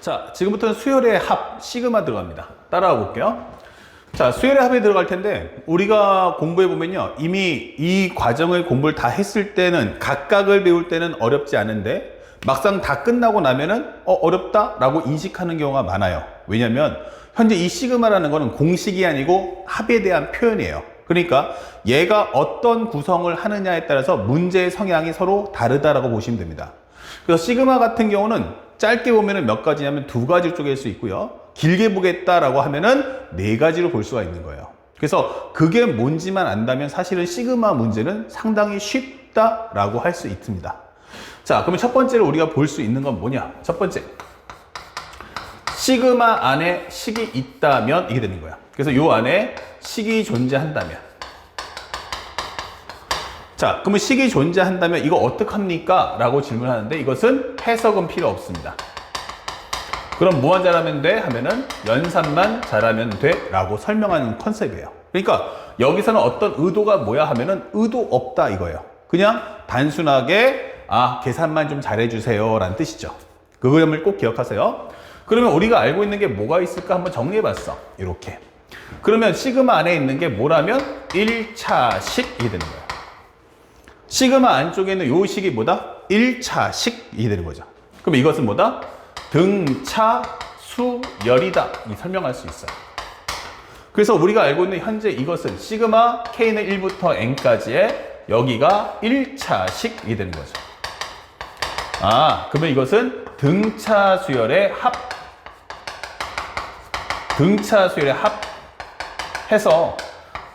자, 지금부터는 수열의 합, 시그마 들어갑니다. 따라가 볼게요. 자, 수열의 합에 들어갈 텐데, 우리가 공부해보면요. 이미 이 과정을 공부를 다 했을 때는, 각각을 배울 때는 어렵지 않은데, 막상 다 끝나고 나면은, 어렵다라고 인식하는 경우가 많아요. 왜냐면, 현재 이 시그마라는 거는 공식이 아니고 합에 대한 표현이에요. 그러니까, 얘가 어떤 구성을 하느냐에 따라서 문제의 성향이 서로 다르다라고 보시면 됩니다. 그래서 시그마 같은 경우는 짧게 보면은 몇 가지냐면 두 가지로 쪼갤 수 있고요. 길게 보겠다라고 하면은 네 가지로 볼 수가 있는 거예요. 그래서 그게 뭔지만 안다면 사실은 시그마 문제는 상당히 쉽다라고 할 수 있습니다. 자, 그러면 첫 번째로 우리가 볼 수 있는 건 뭐냐? 첫 번째, 시그마 안에 식이 있다면 이게 되는 거야. 그래서 요 안에 식이 존재한다면, 자, 그러면 식이 존재한다면 이거 어떡합니까? 라고 질문하는데 이것은 해석은 필요 없습니다. 그럼 뭐만 잘하면 돼? 하면은 연산만 잘하면 돼 라고 설명하는 컨셉이에요. 그러니까 여기서는 어떤 의도가 뭐야 하면은 의도 없다 이거예요. 그냥 단순하게 계산만 좀 잘해주세요 라는 뜻이죠. 그 점을 꼭 기억하세요. 그러면 우리가 알고 있는 게 뭐가 있을까 한번 정리해봤어. 이렇게. 그러면 시그마 안에 있는 게 뭐라면 1차식이 되는 거예요. 시그마 안쪽에 있는 요 식이 뭐다? 1차식이 되는 거죠. 그럼 이것은 뭐다? 등차 수열이다. 이 설명할 수 있어요. 그래서 우리가 알고 있는 현재 이것은 시그마 K는 1부터 N까지의 여기가 1차식이 되는 거죠. 그러면 이것은 등차 수열의 합. 등차 수열의 합 해서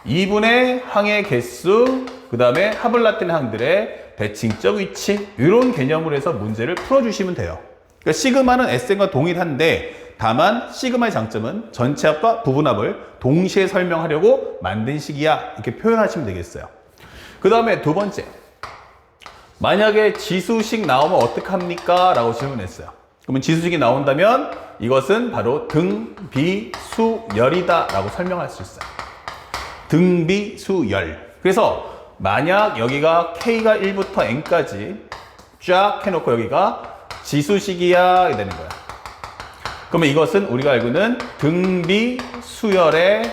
2분의 항의 개수, 그 다음에 합을 나타낸 항들의 대칭적 위치, 이런 개념으로 해서 문제를 풀어주시면 돼요. 그러니까 시그마는 SN과 동일한데 다만 시그마의 장점은 전체 합과 부분 합을 동시에 설명하려고 만든 식이야, 이렇게 표현하시면 되겠어요. 그 다음에 두 번째, 만약에 지수식 나오면 어떡합니까? 라고 질문했어요. 그러면 지수식이 나온다면 이것은 바로 등비수열이다 라고 설명할 수 있어요. 등비수열. 그래서 만약 여기가 K가 1부터 N까지 쫙 해놓고 여기가 지수식이야 이렇게 되는 거야. 그러면 이것은 우리가 알고 있는 등비수열의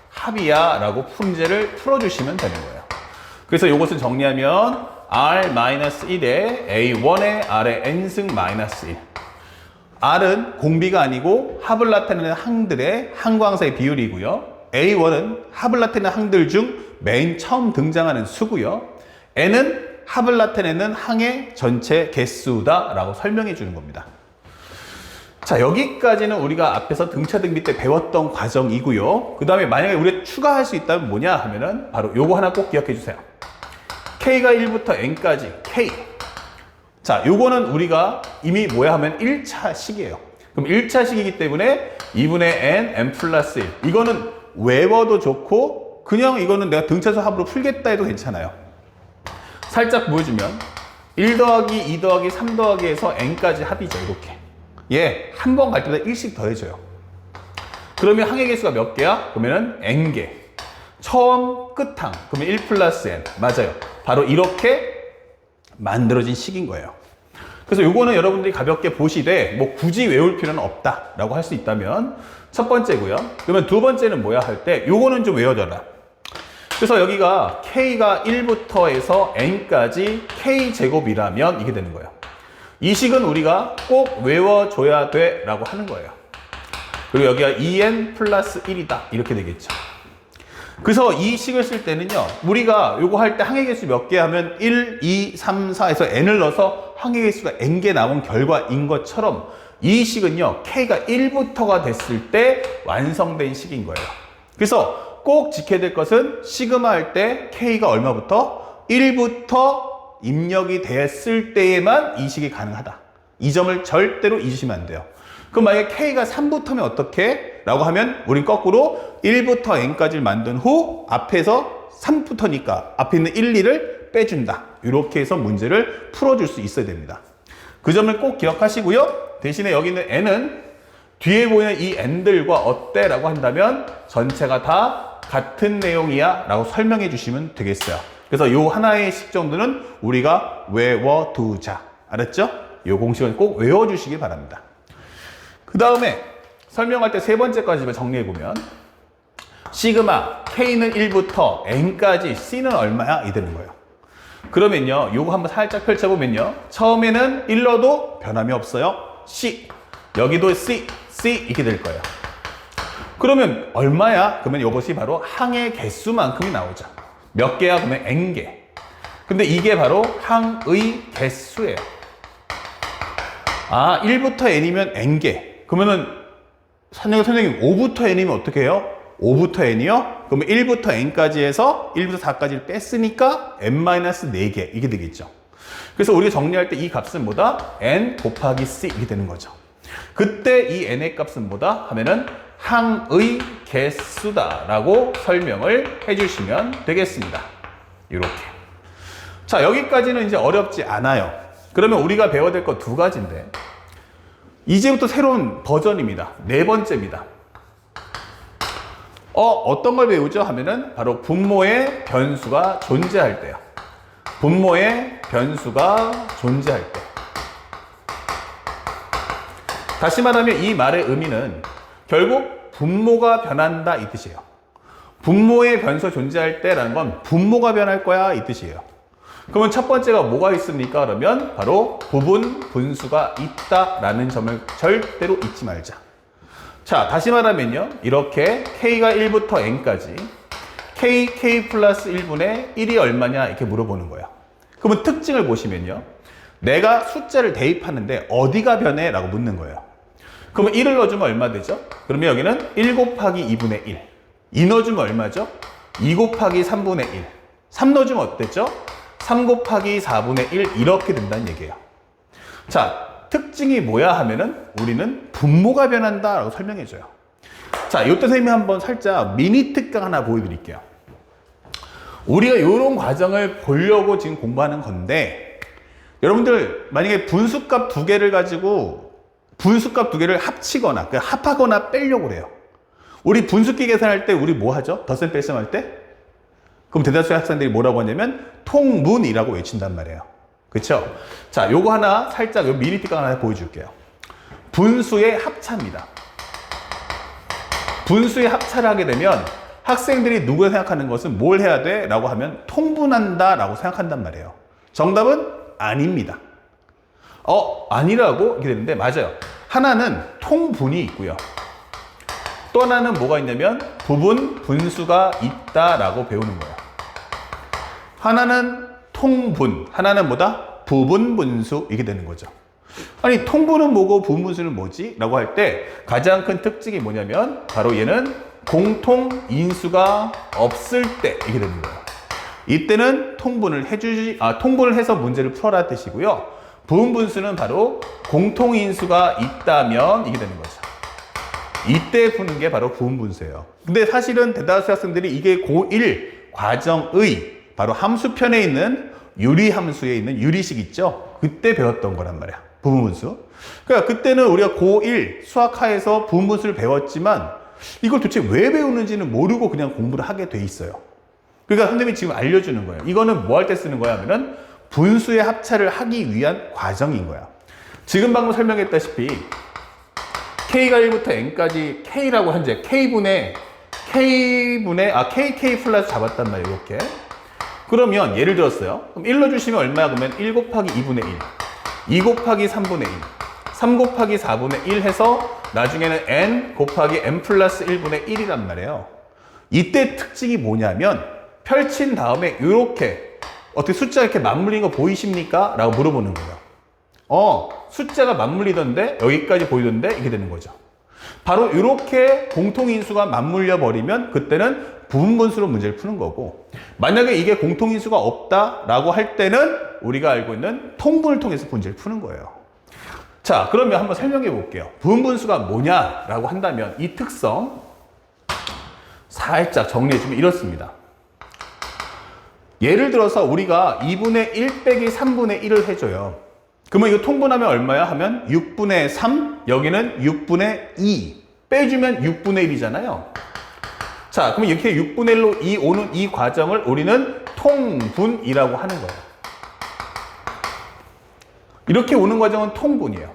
합이야 라고 문제를 풀어주시면 되는 거예요. 그래서 이것을 정리하면 R-1에 A1에 R의 N승 마이너스 1. R은 공비가 아니고 합을 나타내는 항들의 항과 항사의 비율이고요. A1은 합을 나타내는 항들 중 맨 처음 등장하는 수고요. N은 합을 나타내는 항의 전체 개수다 라고 설명해 주는 겁니다. 자, 여기까지는 우리가 앞에서 등차 등비 때 배웠던 과정이고요. 그 다음에 만약에 우리가 추가할 수 있다면 뭐냐 하면은 바로 요거 하나 꼭 기억해 주세요. K가 1부터 N까지 K. 자, 요거는 우리가 이미 뭐야 하면 1차식이에요. 그럼 1차식이기 때문에 2분의 N, N 플러스 1. 이거는 외워도 좋고 그냥 이거는 내가 등차수 합으로 풀겠다 해도 괜찮아요. 살짝 보여주면 1 더하기 2 더하기 3 더하기 해서 N까지 합이죠. 이렇게. 한 번 갈 때마다 1씩 더해줘요. 그러면 항의 개수가 몇 개야? 그러면은 N개. 처음 끝항. 그러면 1 플러스 N. 맞아요. 바로 이렇게 만들어진 식인 거예요. 그래서 요거는 여러분들이 가볍게 보시되 뭐 굳이 외울 필요는 없다라고 할 수 있다면 첫 번째고요. 그러면 두 번째는 뭐야 할 때 요거는 좀 외워져라. 그래서 여기가 K가 1부터 해서 N까지 K제곱이라면 이게 되는 거예요. 이 식은 우리가 꼭 외워줘야 돼 라고 하는 거예요. 그리고 여기가 2N 플러스 1이다 이렇게 되겠죠. 그래서 이 식을 쓸 때는요, 우리가 요거 할 때 항의 개수 몇 개 하면 1, 2, 3, 4에서 N을 넣어서 항의 개수가 N개 나온 결과인 것처럼 이 식은요, K가 1부터가 됐을 때 완성된 식인 거예요. 그래서 꼭 지켜야 될 것은 시그마 할 때 K가 얼마부터? 1부터 입력이 됐을 때에만 이 식이 가능하다. 이 점을 절대로 잊으시면 안 돼요. 그럼 만약에 K가 3부터면 어떻게? 라고 하면 우린 거꾸로 1부터 N까지를 만든 후 앞에서 3부터니까 앞에 있는 1, 2를 빼준다. 이렇게 해서 문제를 풀어줄 수 있어야 됩니다. 그 점을 꼭 기억하시고요. 대신에 여기 있는 N은 뒤에 보이는 이 N들과 어때? 라고 한다면 전체가 다 같은 내용이야 라고 설명해 주시면 되겠어요. 그래서 요 하나의 식 정도는 우리가 외워두자. 알았죠? 요 공식은 꼭 외워주시기 바랍니다. 그 다음에 설명할 때 세 번째까지만 정리해보면 시그마 K는 1부터 N까지 C는 얼마야? 이 되는 거예요. 그러면요, 요거 한번 살짝 펼쳐보면요, 처음에는 1로도 변함이 없어요. C, 여기도 C, C 이렇게 될 거예요. 그러면 얼마야? 그러면 이것이 바로 항의 개수만큼이 나오죠. 몇 개야? 그러면 N개. 근데 이게 바로 항의 개수예요. 아, 1부터 N이면 N개. 그러면은 선생님 5부터 N이면 어떻게 해요? 5부터 N이요? 그러면 1부터 N까지 해서 1부터 4까지를 뺐으니까 N-4개 이게 되겠죠. 그래서 우리가 정리할 때 이 값은 뭐다? N 곱하기 C 이게 되는 거죠. 그때 이 N의 값은 뭐다? 하면은 항의 개수다 라고 설명을 해주시면 되겠습니다. 이렇게. 자, 여기까지는 이제 어렵지 않아요. 그러면 우리가 배워야 될 거 두 가지인데 이제부터 새로운 버전입니다. 네 번째입니다. 어떤 걸 배우죠? 하면은 바로 분모의 변수가 존재할 때요. 분모의 변수가 존재할 때. 다시 말하면 이 말의 의미는 결국 분모가 변한다 이 뜻이에요. 분모의 변수가 존재할 때라는 건 분모가 변할 거야 이 뜻이에요. 그러면 첫 번째가 뭐가 있습니까? 그러면 바로 부분 분수가 있다라는 점을 절대로 잊지 말자. 자, 다시 말하면요, 이렇게 K가 1부터 N까지 K 플러스 1분의 1이 얼마냐 이렇게 물어보는 거예요. 그러면 특징을 보시면요, 내가 숫자를 대입하는데 어디가 변해? 라고 묻는 거예요. 그러면 1을 넣어주면 얼마 되죠? 그러면 여기는 1 곱하기 2분의 1. 2 넣어주면 얼마죠? 2 곱하기 3분의 1. 3 넣어주면 어땠죠? 3 곱하기 4분의 1 이렇게 된다는 얘기예요. 자, 특징이 뭐야 하면은 우리는 분모가 변한다 라고 설명해줘요. 자, 이때 선생님이 한번 살짝 미니 특강 하나 보여드릴게요. 우리가 이런 과정을 보려고 지금 공부하는 건데, 여러분들 만약에 분수값 두 개를 가지고 분수값 두 개를 합치거나 합하거나 빼려고 그래요. 우리 분수기 계산할 때 우리 뭐 하죠? 덧셈 뺄셈 할 때? 그럼 대다수의 학생들이 뭐라고 하냐면 통문이라고 외친단 말이에요. 그렇죠? 자, 요거 하나 살짝 요 미리 특강 하나 보여줄게요. 분수의 합차입니다. 분수의 합차를 하게 되면 학생들이 누구를 생각하는 것은 뭘 해야 돼? 라고 하면 통분한다 라고 생각한단 말이에요. 정답은 아닙니다. 아니라고? 이렇게 되는데 맞아요. 하나는 통분이 있고요. 또 하나는 뭐가 있냐면 부분 분수가 있다라고 배우는 거예요. 하나는 통분, 하나는 뭐다? 부분 분수 이게 되는 거죠. 아니, 통분은 뭐고 부분 분수는 뭐지? 라고 할 때 가장 큰 특징이 뭐냐면 바로 얘는 공통 인수가 없을 때 이게 되는 거예요. 이때는 통분을 해서 문제를 풀어라 뜻이고요. 부분 분수는 바로 공통 인수가 있다면 이게 되는 거죠. 이때 푸는 게 바로 부분 분수예요. 근데 사실은 대다수 학생들이 이게 고1 과정의 바로 함수편에 있는 유리함수에 있는 유리식 있죠? 그때 배웠던 거란 말이야. 부분분수. 그러니까 그때는 우리가 고1 수학하에서 부분분수를 배웠지만 이걸 도대체 왜 배우는지는 모르고 그냥 공부를 하게 돼 있어요. 그러니까 선생님이 지금 알려주는 거예요. 이거는 뭐 할 때 쓰는 거야 하면은 분수의 합차를 하기 위한 과정인 거야. 지금 방금 설명했다시피 K가 1부터 N까지 K라고 현재 KK 플러스 잡았단 말이에요. 이렇게. 그러면 예를 들었어요. 그럼 1 넣어주시면 얼마야? 그러면 1 곱하기 2분의 1, 2 곱하기 3분의 1, 3 곱하기 4분의 1 해서 나중에는 N 곱하기 N 플러스 1분의 1이란 말이에요. 이때 특징이 뭐냐면 펼친 다음에 이렇게 어떻게 숫자가 이렇게 맞물린 거 보이십니까? 라고 물어보는 거예요. 숫자가 맞물리던데 여기까지 보이던데 이렇게 되는 거죠. 바로 이렇게 공통인수가 맞물려 버리면 그때는 부분분수로 문제를 푸는 거고, 만약에 이게 공통인수가 없다라고 할 때는 우리가 알고 있는 통분을 통해서 문제를 푸는 거예요. 자, 그러면 한번 설명해 볼게요. 부분분수가 뭐냐라고 한다면 이 특성 살짝 정리해 주면 이렇습니다. 예를 들어서 우리가 2분의 1 빼기 3분의 1을 해줘요. 그러면 이거 통분하면 얼마야? 하면 6분의 3, 여기는 6분의 2. 빼주면 6분의 1이잖아요. 자, 그러면 이렇게 6분의 1로 2 오는 이 과정을 우리는 통분이라고 하는 거예요. 이렇게 오는 과정은 통분이에요.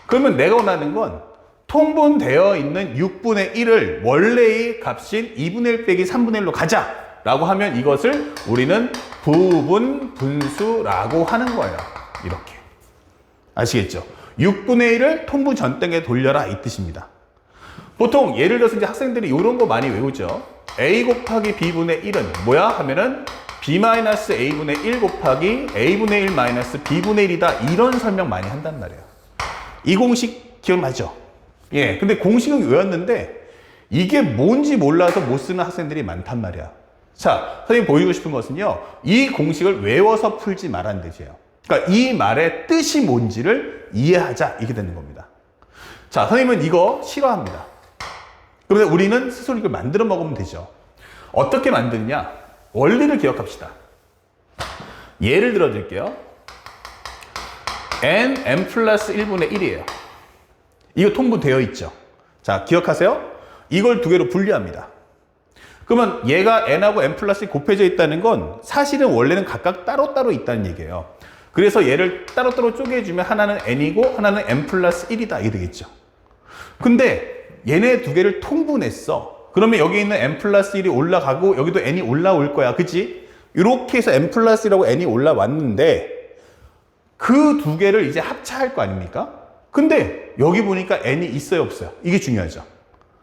그러면 내가 원하는 건 통분되어 있는 6분의 1을 원래의 값인 2분의 1 빼기 3분의 1로 가자 라고 하면 이것을 우리는 부분 분수라고 하는 거예요. 이렇게. 아시겠죠? 6분의 1을 통분 전등에 돌려라 이 뜻입니다. 보통 예를 들어서 이제 학생들이 이런 거 많이 외우죠. a 곱하기 b분의 1은 뭐야? 하면은 b-a분의 1 곱하기 a분의 1 마이너스 b분의 1이다. 이런 설명 많이 한단 말이에요. 이 공식 기억나죠? 예. 근데 공식은 외웠는데 이게 뭔지 몰라서 못 쓰는 학생들이 많단 말이야. 자, 선생님 보이고 싶은 것은요. 이 공식을 외워서 풀지 말란 뜻이에요. 그러니까 이 말의 뜻이 뭔지를 이해하자. 이게 되는 겁니다. 자, 선생님은 이거 싫어합니다. 그런데 우리는 스스로 이걸 만들어 먹으면 되죠. 어떻게 만드느냐? 원리를 기억합시다. 예를 들어 드릴게요. n 플러스 1분의 1이에요. 이거 통분되어 있죠. 자, 기억하세요. 이걸 두 개로 분리합니다. 그러면 얘가 n하고 n 플러스 1 곱해져 있다는 건 사실은 원래는 각각 따로따로 있다는 얘기예요. 그래서 얘를 따로따로 쪼개주면 하나는 n이고 하나는 n 플러스 1이다. 이게 되겠죠. 근데 얘네 두 개를 통분했어. 그러면 여기 있는 n 플러스 1이 올라가고 여기도 n이 올라올 거야. 그치? 이렇게 해서 n 플러스 1하고 n이 올라왔는데 그 두 개를 이제 합차할 거 아닙니까? 근데 여기 보니까 n이 있어요, 없어요? 이게 중요하죠.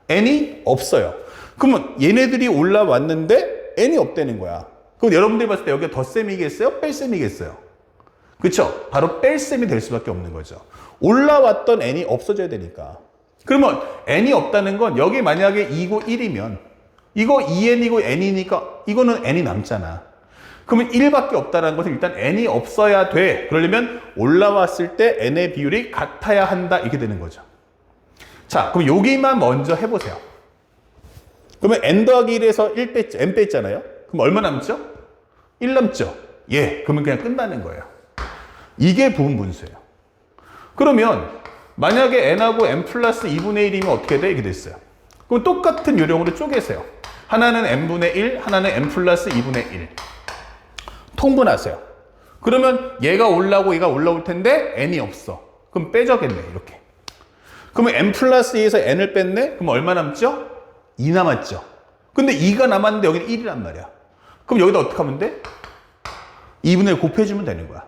n이 없어요. 그러면 얘네들이 올라왔는데 n이 없다는 거야. 그럼 여러분들이 봤을 때 여기가 덧셈이겠어요? 뺄셈이겠어요? 그쵸? 바로 뺄셈이 될 수밖에 없는 거죠. 올라왔던 n이 없어져야 되니까. 그러면 n이 없다는 건 여기 만약에 2고 1이면 이거 2n이고 n이니까 이거는 n이 남잖아. 그러면 1밖에 없다는 것은 일단 n이 없어야 돼. 그러려면 올라왔을 때 n의 비율이 같아야 한다. 이렇게 되는 거죠. 자, 그럼 여기만 먼저 해보세요. 그러면 n 더하기 1에서 1 뺐죠. n 뺐잖아요. 그럼 얼마 남죠? 1 남죠. 예, 그러면 그냥 끝나는 거예요. 이게 부분 분수예요. 그러면 만약에 n하고 n 플러스 2분의 1이면 어떻게 돼? 이렇게 됐어요. 그럼 똑같은 요령으로 쪼개세요. 하나는 n분의 1, 하나는 n 플러스 2분의 1. 통분하세요. 그러면 얘가 올라오고 얘가 올라올 텐데 n이 없어. 그럼 빼져겠네. 이렇게. 그러면 n 플러스 2에서 n을 뺐네? 그럼 얼마 남죠? 2 남았죠. 근데 2가 남았는데 여기는 1이란 말이야. 그럼 여기다 어떻게 하면 돼? 2분의 1 곱해주면 되는 거야.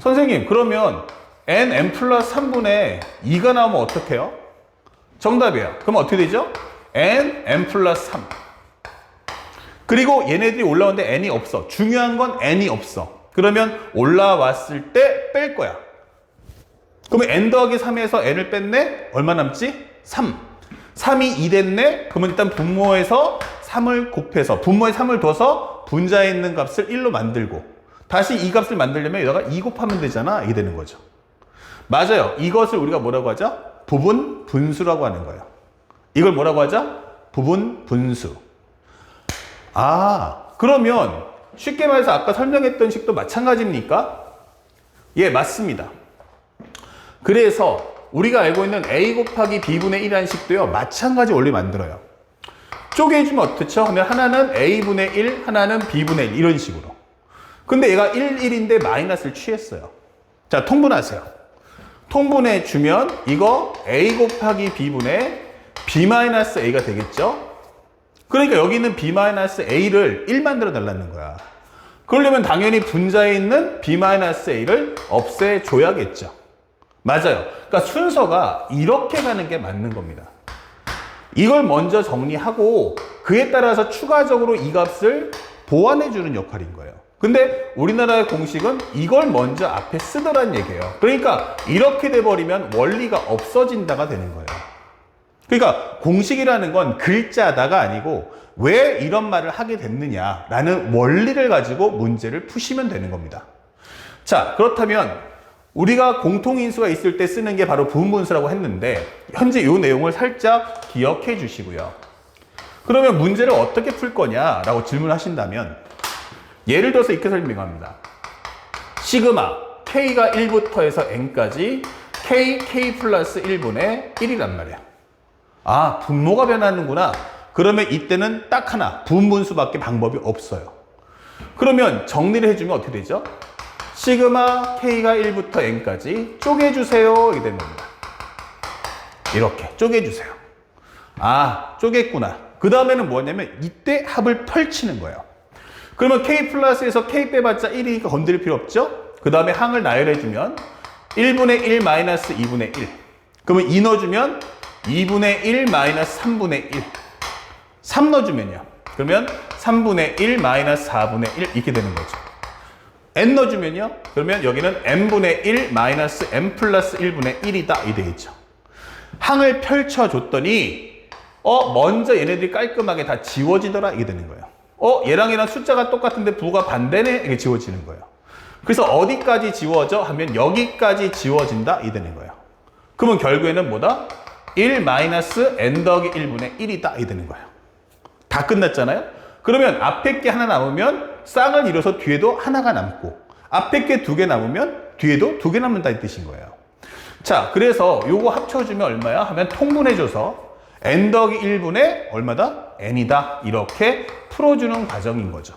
선생님, 그러면 n 플러스 3분의 2가 나오면 어떻게 해요? 정답이에요. 그럼 어떻게 되죠? n 플러스 3. 그리고 얘네들이 올라오는데 n이 없어. 중요한 건 n이 없어. 그러면 올라왔을 때 뺄 거야. 그러면 n 더하기 3에서 n을 뺐네? 얼마 남지? 3. 3이 2 됐네? 그러면 일단 분모에서 3을 곱해서 분모에 3을 둬서 분자에 있는 값을 1로 만들고 다시 이 값을 만들려면 여기다가 2 곱하면 되잖아. 이게 되는 거죠. 맞아요. 이것을 우리가 뭐라고 하죠? 부분 분수라고 하는 거예요. 이걸 뭐라고 하죠? 부분 분수. 아, 그러면 쉽게 말해서 아까 설명했던 식도 마찬가지입니까? 예, 맞습니다. 그래서 우리가 알고 있는 a 곱하기 b분의 1이라는 식도요, 마찬가지 원리 만들어요. 쪼개주면 어떻죠? 근데 하나는 a분의 1, 하나는 b분의 1 이런 식으로. 근데 얘가 1, 1인데 마이너스를 취했어요. 자, 통분하세요. 통분해 주면 이거 a 곱하기 b분의 b-a가 되겠죠? 그러니까 여기 있는 b-a를 1 만들어 달라는 거야. 그러려면 당연히 분자에 있는 b-a를 없애줘야겠죠. 맞아요. 그러니까 순서가 이렇게 가는 게 맞는 겁니다. 이걸 먼저 정리하고 그에 따라서 추가적으로 이 값을 보완해 주는 역할인 거예요. 근데 우리나라의 공식은 이걸 먼저 앞에 쓰더란 얘기예요. 그러니까 이렇게 돼버리면 원리가 없어진다가 되는 거예요. 그러니까 공식이라는 건 글자다가 아니고 왜 이런 말을 하게 됐느냐라는 원리를 가지고 문제를 푸시면 되는 겁니다. 자, 그렇다면 우리가 공통인수가 있을 때 쓰는 게 바로 부분분수라고 했는데 현재 이 내용을 살짝 기억해 주시고요. 그러면 문제를 어떻게 풀 거냐라고 질문하신다면 예를 들어서 이렇게 설명합니다. 시그마 k가 1부터 해서 n까지 k 플러스 1분의 1이란 말이야. 아, 분모가 변하는구나. 그러면 이때는 딱 하나, 부분분수밖에 방법이 없어요. 그러면 정리를 해주면 어떻게 되죠? 시그마 k가 1부터 n까지 쪼개주세요. 이렇게 되는 겁니다. 이렇게 쪼개주세요. 아, 쪼갰구나. 그 다음에는 뭐냐면 이때 합을 펼치는 거예요. 그러면 K 플러스에서 K 빼봤자 1이니까 건드릴 필요 없죠? 그 다음에 항을 나열해주면 1분의 1 마이너스 2분의 1. 그러면 2 넣어주면 2분의 1 마이너스 3분의 1. 3 넣어주면요. 그러면 3분의 1 마이너스 4분의 1 이렇게 되는 거죠. n 넣어주면요. 그러면 여기는 n분의 1 마이너스 n 플러스 1분의 1이다. 이 되겠죠. 항을 펼쳐줬더니 먼저 얘네들이 깔끔하게 다 지워지더라. 이게 되는 거예요. 얘랑 숫자가 똑같은데 부가 반대네. 이게 지워지는 거예요. 그래서 어디까지 지워져? 하면 여기까지 지워진다. 이 되는 거예요. 그러면 결국에는 뭐다? 1 마이너스 n 더하기 1분의 1이다. 이 되는 거예요. 다 끝났잖아요? 그러면 앞에 게 하나 남으면 쌍을 이뤄서 뒤에도 하나가 남고 앞에 게 2개 남으면 뒤에도 2개 남는다 이 뜻인 거예요. 자, 그래서 요거 합쳐주면 얼마야? 하면 통분해줘서 n 더하기 1분의 얼마다? n이다. 이렇게 풀어주는 과정인 거죠.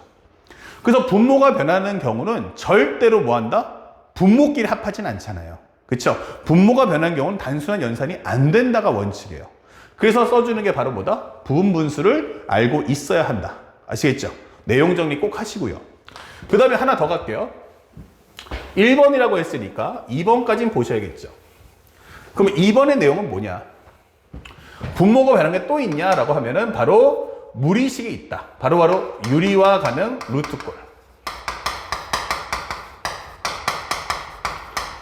그래서 분모가 변하는 경우는 절대로 뭐한다? 분모끼리 합하진 않잖아요. 그렇죠? 분모가 변한 경우는 단순한 연산이 안 된다가 원칙이에요. 그래서 써주는 게 바로 뭐다? 부분 분수를 알고 있어야 한다. 아시겠죠? 내용 정리 꼭 하시고요. 그 다음에 하나 더 갈게요. 1번이라고 했으니까 2번까지는 보셔야겠죠. 그럼 2번의 내용은 뭐냐? 분모가 변한 게 또 있냐라고 하면은 바로 무리식이 있다. 바로 유리와 가능 루트꼴.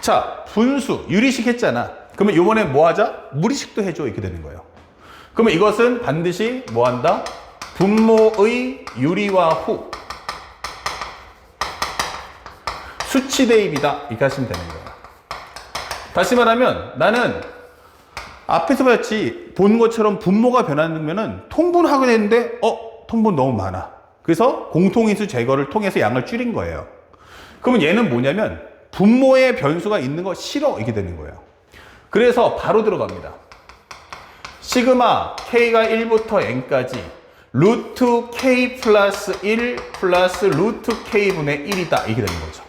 자, 분수, 유리식 했잖아. 그러면 이번에 뭐 하자? 무리식도 해줘. 이렇게 되는 거예요. 그러면 이것은 반드시 뭐 한다? 분모의 유리와 후. 수치 대입이다. 이렇게 하시면 되는 거예요. 다시 말하면 나는 앞에서 봤지 본 것처럼 분모가 변하면은 통분하게 되는데 통분 너무 많아. 그래서 공통인수 제거를 통해서 양을 줄인 거예요. 그러면 얘는 뭐냐면 분모의 변수가 있는 거 싫어. 이게 되는 거예요. 그래서 바로 들어갑니다. 시그마 k가 1부터 n까지 루트 k 플러스 1 플러스 루트 k분의 1이다. 이게 되는 거죠.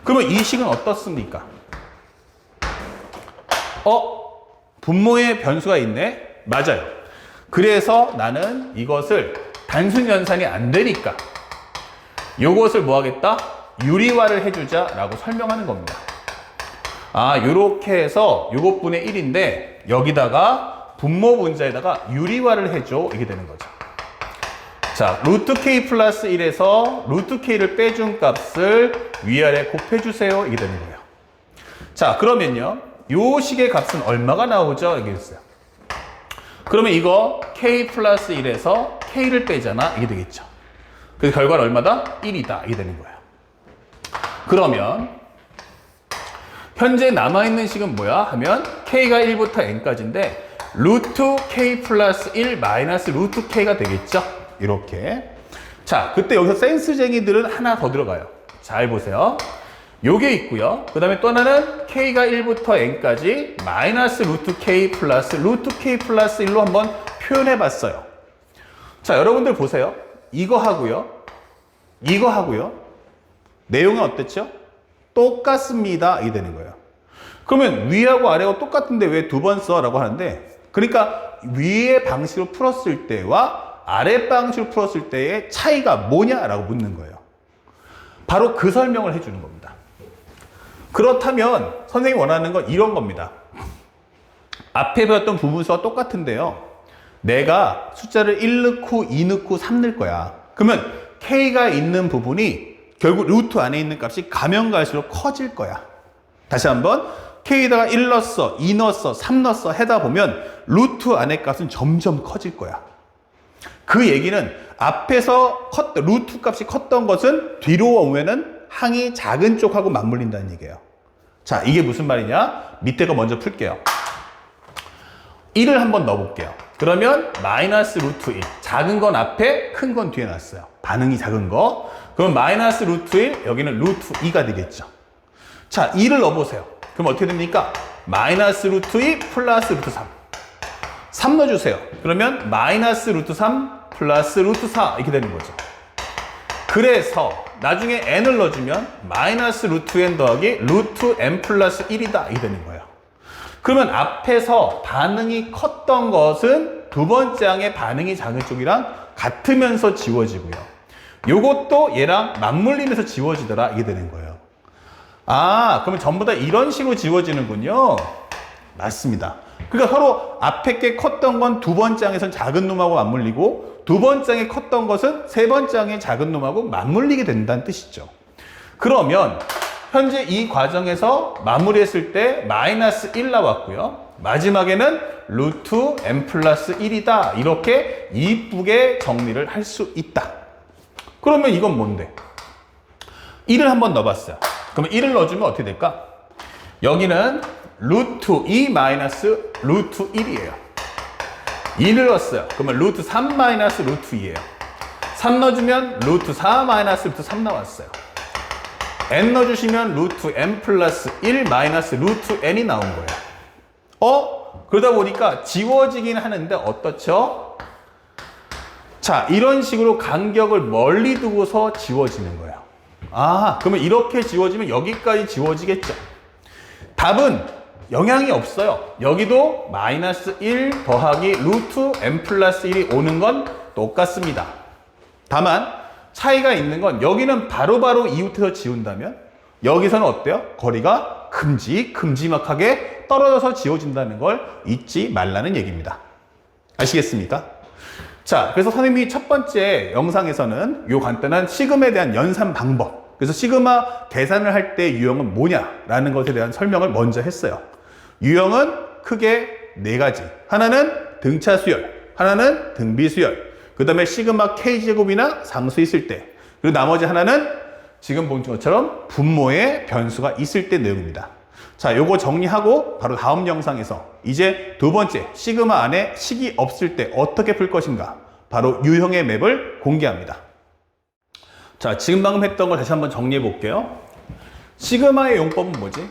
그러면 이 식은 어떻습니까? 분모의 변수가 있네? 맞아요. 그래서 나는 이것을 단순 연산이 안 되니까 이것을 뭐 하겠다? 유리화를 해주자 라고 설명하는 겁니다. 아, 요렇게 해서 요것분의 1인데 여기다가 분모 분자에다가 유리화를 해줘. 이게 되는 거죠. 자, 루트 k 플러스 1에서 루트 k를 빼준 값을 위아래 곱해주세요. 이게 되는 거예요. 자, 그러면요. 요 식의 값은 얼마가 나오죠? 이게 있어요. 그러면 이거 k 플러스 1에서 k를 빼잖아. 이게 되겠죠. 그래서 결과는 얼마다? 1이다. 이게 되는 거예요. 그러면 현재 남아있는 식은 뭐야? 하면 k가 1부터 n까지인데 루트 k 플러스 1 마이너스 루트 k가 되겠죠? 이렇게. 자, 그때 여기서 센스쟁이들은 하나 더 들어가요. 잘 보세요. 요게 있고요. 그 다음에 또 하나는 k가 1부터 n까지 마이너스 루트 k 플러스 1로 한번 표현해 봤어요. 자, 여러분들 보세요. 이거 하고요. 이거 하고요. 내용은 어땠죠? 똑같습니다. 이게 되는 거예요. 그러면 위하고 아래가 똑같은데 왜 2번 써? 라고 하는데, 그러니까 위의 방식으로 풀었을 때와 아래 방식으로 풀었을 때의 차이가 뭐냐라고 묻는 거예요. 바로 그 설명을 해주는 겁니다. 그렇다면 선생님이 원하는 건 이런 겁니다. 앞에 배웠던 부분수와 똑같은데요. 내가 숫자를 1 넣고 2 넣고 3 넣을 거야. 그러면 k가 있는 부분이 결국 루트 안에 있는 값이 가면 갈수록 커질 거야. 다시 한번 k에다가 1 넣었어, 2 넣었어, 3 넣었어 해다 보면 루트 안의 값은 점점 커질 거야. 그 얘기는 앞에서 루트 값이 컸던 것은 뒤로 오면은 항이 작은 쪽하고 맞물린다는 얘기예요. 자, 이게 무슨 말이냐? 밑에 거 먼저 풀게요. 1을 한번 넣어볼게요. 그러면 마이너스 루트 1. 작은 건 앞에, 큰 건 뒤에 놨어요. 반응이 작은 거. 그럼 마이너스 루트 1, 여기는 루트 2가 되겠죠. 자, 2를 넣어보세요. 그럼 어떻게 됩니까? 마이너스 루트 2 플러스 루트 3. 3 넣어주세요. 그러면 마이너스 루트 3 플러스 루트 4 이렇게 되는 거죠. 그래서 나중에 n을 넣어주면 마이너스 루트 n 더하기 루트 n 플러스 1이다 이게 되는 거예요. 그러면 앞에서 반응이 컸던 것은 두 번째 항의 반응이 작은 쪽이랑 같으면서 지워지고요. 요것도 얘랑 맞물리면서 지워지더라. 이게 되는 거예요. 아, 그러면 전부 다 이런 식으로 지워지는군요. 맞습니다. 그러니까 서로 앞에 게 컸던 건 두 번째 항에선 작은 놈하고 맞물리고 두 번째 항에 컸던 것은 세 번째 항의 작은 놈하고 맞물리게 된다는 뜻이죠. 그러면 현재 이 과정에서 마무리했을 때 마이너스 1 나왔고요. 마지막에는 루트 n 플러스 1이다. 이렇게 이쁘게 정리를 할 수 있다. 그러면 이건 뭔데? 1을 한번 넣어봤어요. 그러면 1을 넣어주면 어떻게 될까? 여기는 루트 2 마이너스 루트 1이에요. 2를 넣었어요. 그러면 루트 3 마이너스 루트 2예요. 3 넣어주면 루트 4 마이너스 루트 3 나왔어요. n 넣어주시면 루트 n 플러스 1 마이너스 루트 n이 나온 거예요. 그러다 보니까 지워지긴 하는데 어떻죠? 자, 이런 식으로 간격을 멀리 두고서 지워지는 거예요. 아, 그러면 이렇게 지워지면 여기까지 지워지겠죠? 답은 영향이 없어요. 여기도 마이너스 1 더하기 루트 n 플러스 1이 오는 건 똑같습니다. 다만 차이가 있는 건 여기는 바로바로 이웃에서 지운다면 여기서는 어때요? 거리가 큼지막하게 떨어져서 지워진다는 걸 잊지 말라는 얘기입니다. 아시겠습니까? 자, 그래서 선생님이 첫 번째 영상에서는 이 간단한 시그마에 대한 연산 방법, 그래서 시그마 계산을 할 때 유형은 뭐냐라는 것에 대한 설명을 먼저 했어요. 유형은 크게 네 가지. 하나는 등차 수열, 하나는 등비 수열, 그 다음에 시그마 K제곱이나 상수 있을 때, 그리고 나머지 하나는 지금 본 것처럼 분모의 변수가 있을 때 내용입니다. 자, 요거 정리하고 바로 다음 영상에서 이제 두 번째 시그마 안에 식이 없을 때 어떻게 풀 것인가, 바로 유형의 맵을 공개합니다. 자, 지금 방금 했던 걸 다시 한번 정리해 볼게요. 시그마의 용법은 뭐지?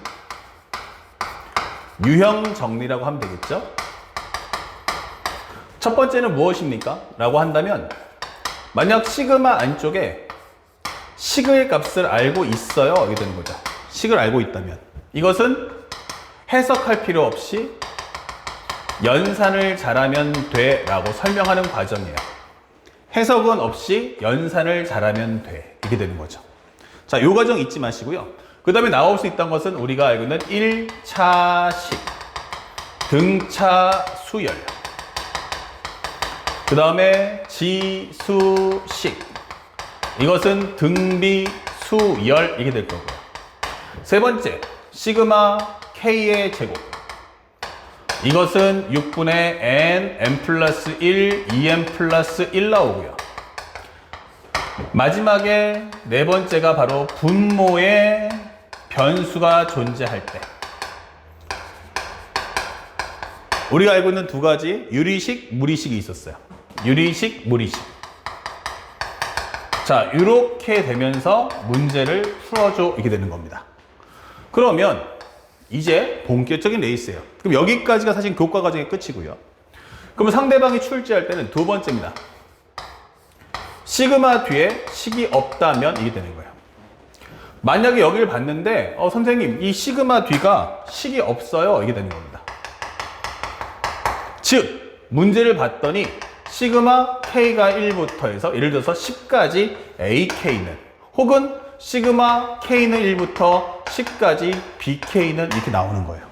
유형 정리라고 하면 되겠죠? 첫 번째는 무엇입니까? 라고 한다면 만약 시그마 안쪽에 식의 값을 알고 있어요. 이렇게 되는 거죠. 식을 알고 있다면 이것은 해석할 필요 없이 연산을 잘하면 돼 라고 설명하는 과정이에요. 해석은 없이 연산을 잘하면 돼. 이렇게 되는 거죠. 자, 이 과정 잊지 마시고요. 그 다음에 나올 수 있다는 것은 우리가 알고 있는 1차식, 등차 수열, 그 다음에 지수식, 이것은 등비 수열, 이게 될 거고요. 세 번째, 시그마 K의 제곱, 이것은 6분의 n 플러스 1, 2n 플러스 1 나오고요. 마지막에 네 번째가 바로 분모의 변수가 존재할 때, 우리가 알고 있는 두 가지 유리식, 무리식이 있었어요. 유리식, 무리식. 자, 이렇게 되면서 문제를 풀어줘, 이렇게 되는 겁니다. 그러면 이제 본격적인 레이스예요. 그럼 여기까지가 사실 교과 과정의 끝이고요. 그러면 상대방이 출제할 때는 두 번째입니다. 시그마 뒤에 식이 없다면 이게 되는 거예요. 만약에 여기를 봤는데 선생님 이 시그마 뒤가 식이 없어요, 이게 되는 겁니다. 즉 문제를 봤더니 시그마 K가 1부터 해서 예를 들어서 10까지 AK는, 혹은 시그마 K는 1부터 10까지 BK는 이렇게 나오는 거예요.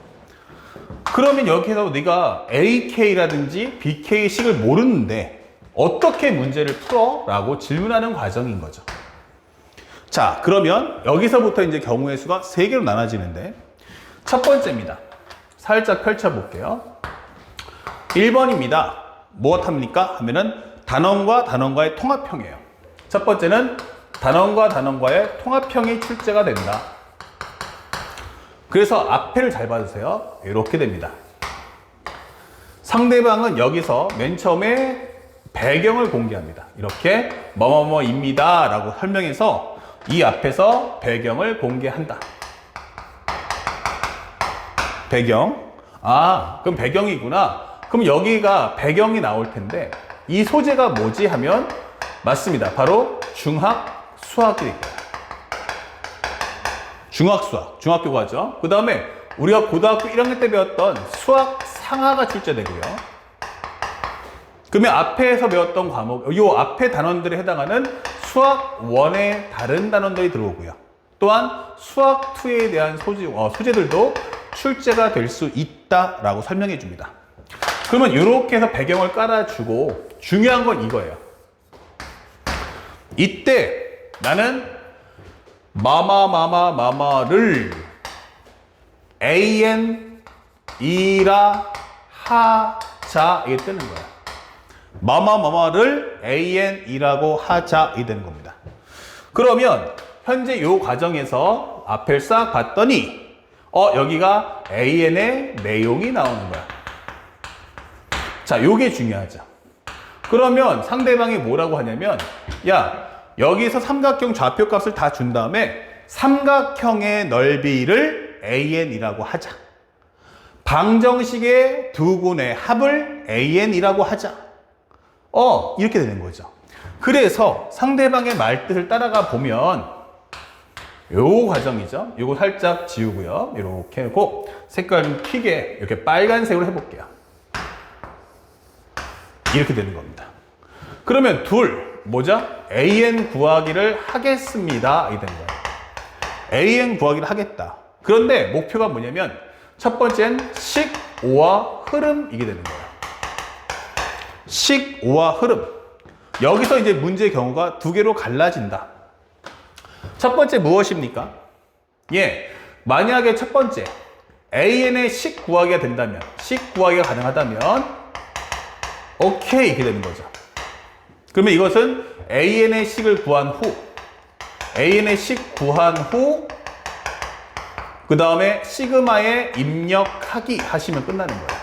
그러면 여기서 네가 AK라든지 BK 식을 모르는데 어떻게 문제를 풀어? 라고 질문하는 과정인 거죠. 자, 그러면 여기서부터 이제 경우의 수가 3개로 나눠지는데, 첫 번째입니다. 살짝 펼쳐볼게요. 1번입니다. 무엇합니까? 하면은 단원과 단원과의 통합형이에요. 첫 번째는 단원과 단원과의 통합형이 출제가 된다. 그래서 앞에를 잘 봐주세요. 이렇게 됩니다. 상대방은 여기서 맨 처음에 배경을 공개합니다. 이렇게 뭐뭐뭐입니다 라고 설명해서 이 앞에서 배경을 공개한다. 배경. 아, 그럼 배경이구나. 그럼 여기가 배경이 나올 텐데 이 소재가 뭐지 하면 맞습니다. 바로 중학 수학일 거예요. 중학 수학, 중학교 과정. 그 다음에 우리가 고등학교 1학년 때 배웠던 수학 상하가 출제되고요. 그러면 앞에서 배웠던 과목, 이 앞에 단원들에 해당하는 수학 1의 다른 단원들이 들어오고요. 또한 수학 2에 대한 소재들도 출제가 될 수 있다라고 설명해 줍니다. 그러면 이렇게 해서 배경을 깔아주고 중요한 건 이거예요. 이때 나는 마마를 AN이라 하자 이게 뜨는 거야. 마마를 AN이라고 하자 이 되는 겁니다. 그러면 현재 이 과정에서 앞을 싹 봤더니 여기가 AN의 내용이 나오는 거야. 자, 요게 중요하죠. 그러면 상대방이 뭐라고 하냐면 야, 여기서 삼각형 좌표값을 다 준 다음에 삼각형의 넓이를 AN이라고 하자. 방정식의 두 군의 합을 AN이라고 하자. 이렇게 되는 거죠. 그래서 상대방의 말뜻을 따라가 보면 요 과정이죠. 요거 살짝 지우고요. 이렇게 하고 색깔 좀 튀게 이렇게 빨간색으로 해볼게요. 이렇게 되는 겁니다. 그러면 뭐죠? AN 구하기를 하겠습니다. 이렇게 되는 거예요. AN 구하기를 하겠다. 그런데 목표가 뭐냐면 첫 번째는 식, 오와 흐름 이게 되는 거예요. 식, 오와 흐름. 여기서 이제 문제의 경우가 두 개로 갈라진다. 첫 번째 무엇입니까? 만약에 첫 번째 AN의 식 구하기가 된다면, 식 구하기가 가능하다면 오케이 이렇게 되는 거죠. 그러면 이것은 AN의 식을 구한 후, AN의 식 구한 후, 그 다음에 시그마에 입력하기 하시면 끝나는 거예요.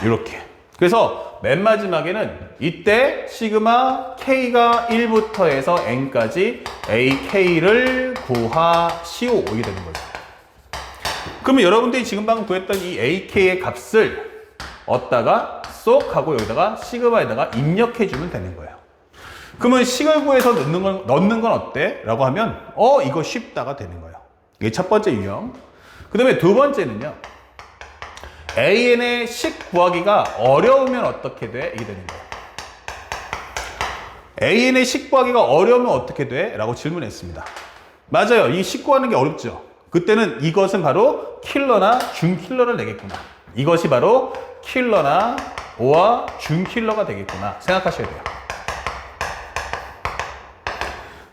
이렇게. 그래서 맨 마지막에는 이때 시그마 K가 1부터 해서 N까지 AK를 구하시오 이게 되는 거죠. 그러면 여러분들이 지금 방금 구했던 이 AK의 값을 얻다가 쏙 하고 여기다가 시그마에다가 입력해 주면 되는 거예요. 그러면 식을 구해서 넣는 건 어때? 라고 하면 이거 쉽다가 되는 거예요. 이게 첫 번째 유형. 그 다음에 두 번째는요. AN의 식 구하기가 어려우면 어떻게 돼? 이게 되는 거예요. AN의 식 구하기가 어려우면 어떻게 돼? 라고 질문했습니다. 맞아요. 이 식 구하는 게 어렵죠. 그때는 이것은 바로 킬러나 준킬러를 내겠구나. 이것이 바로 킬러나 오와 준킬러가 되겠구나 생각하셔야 돼요.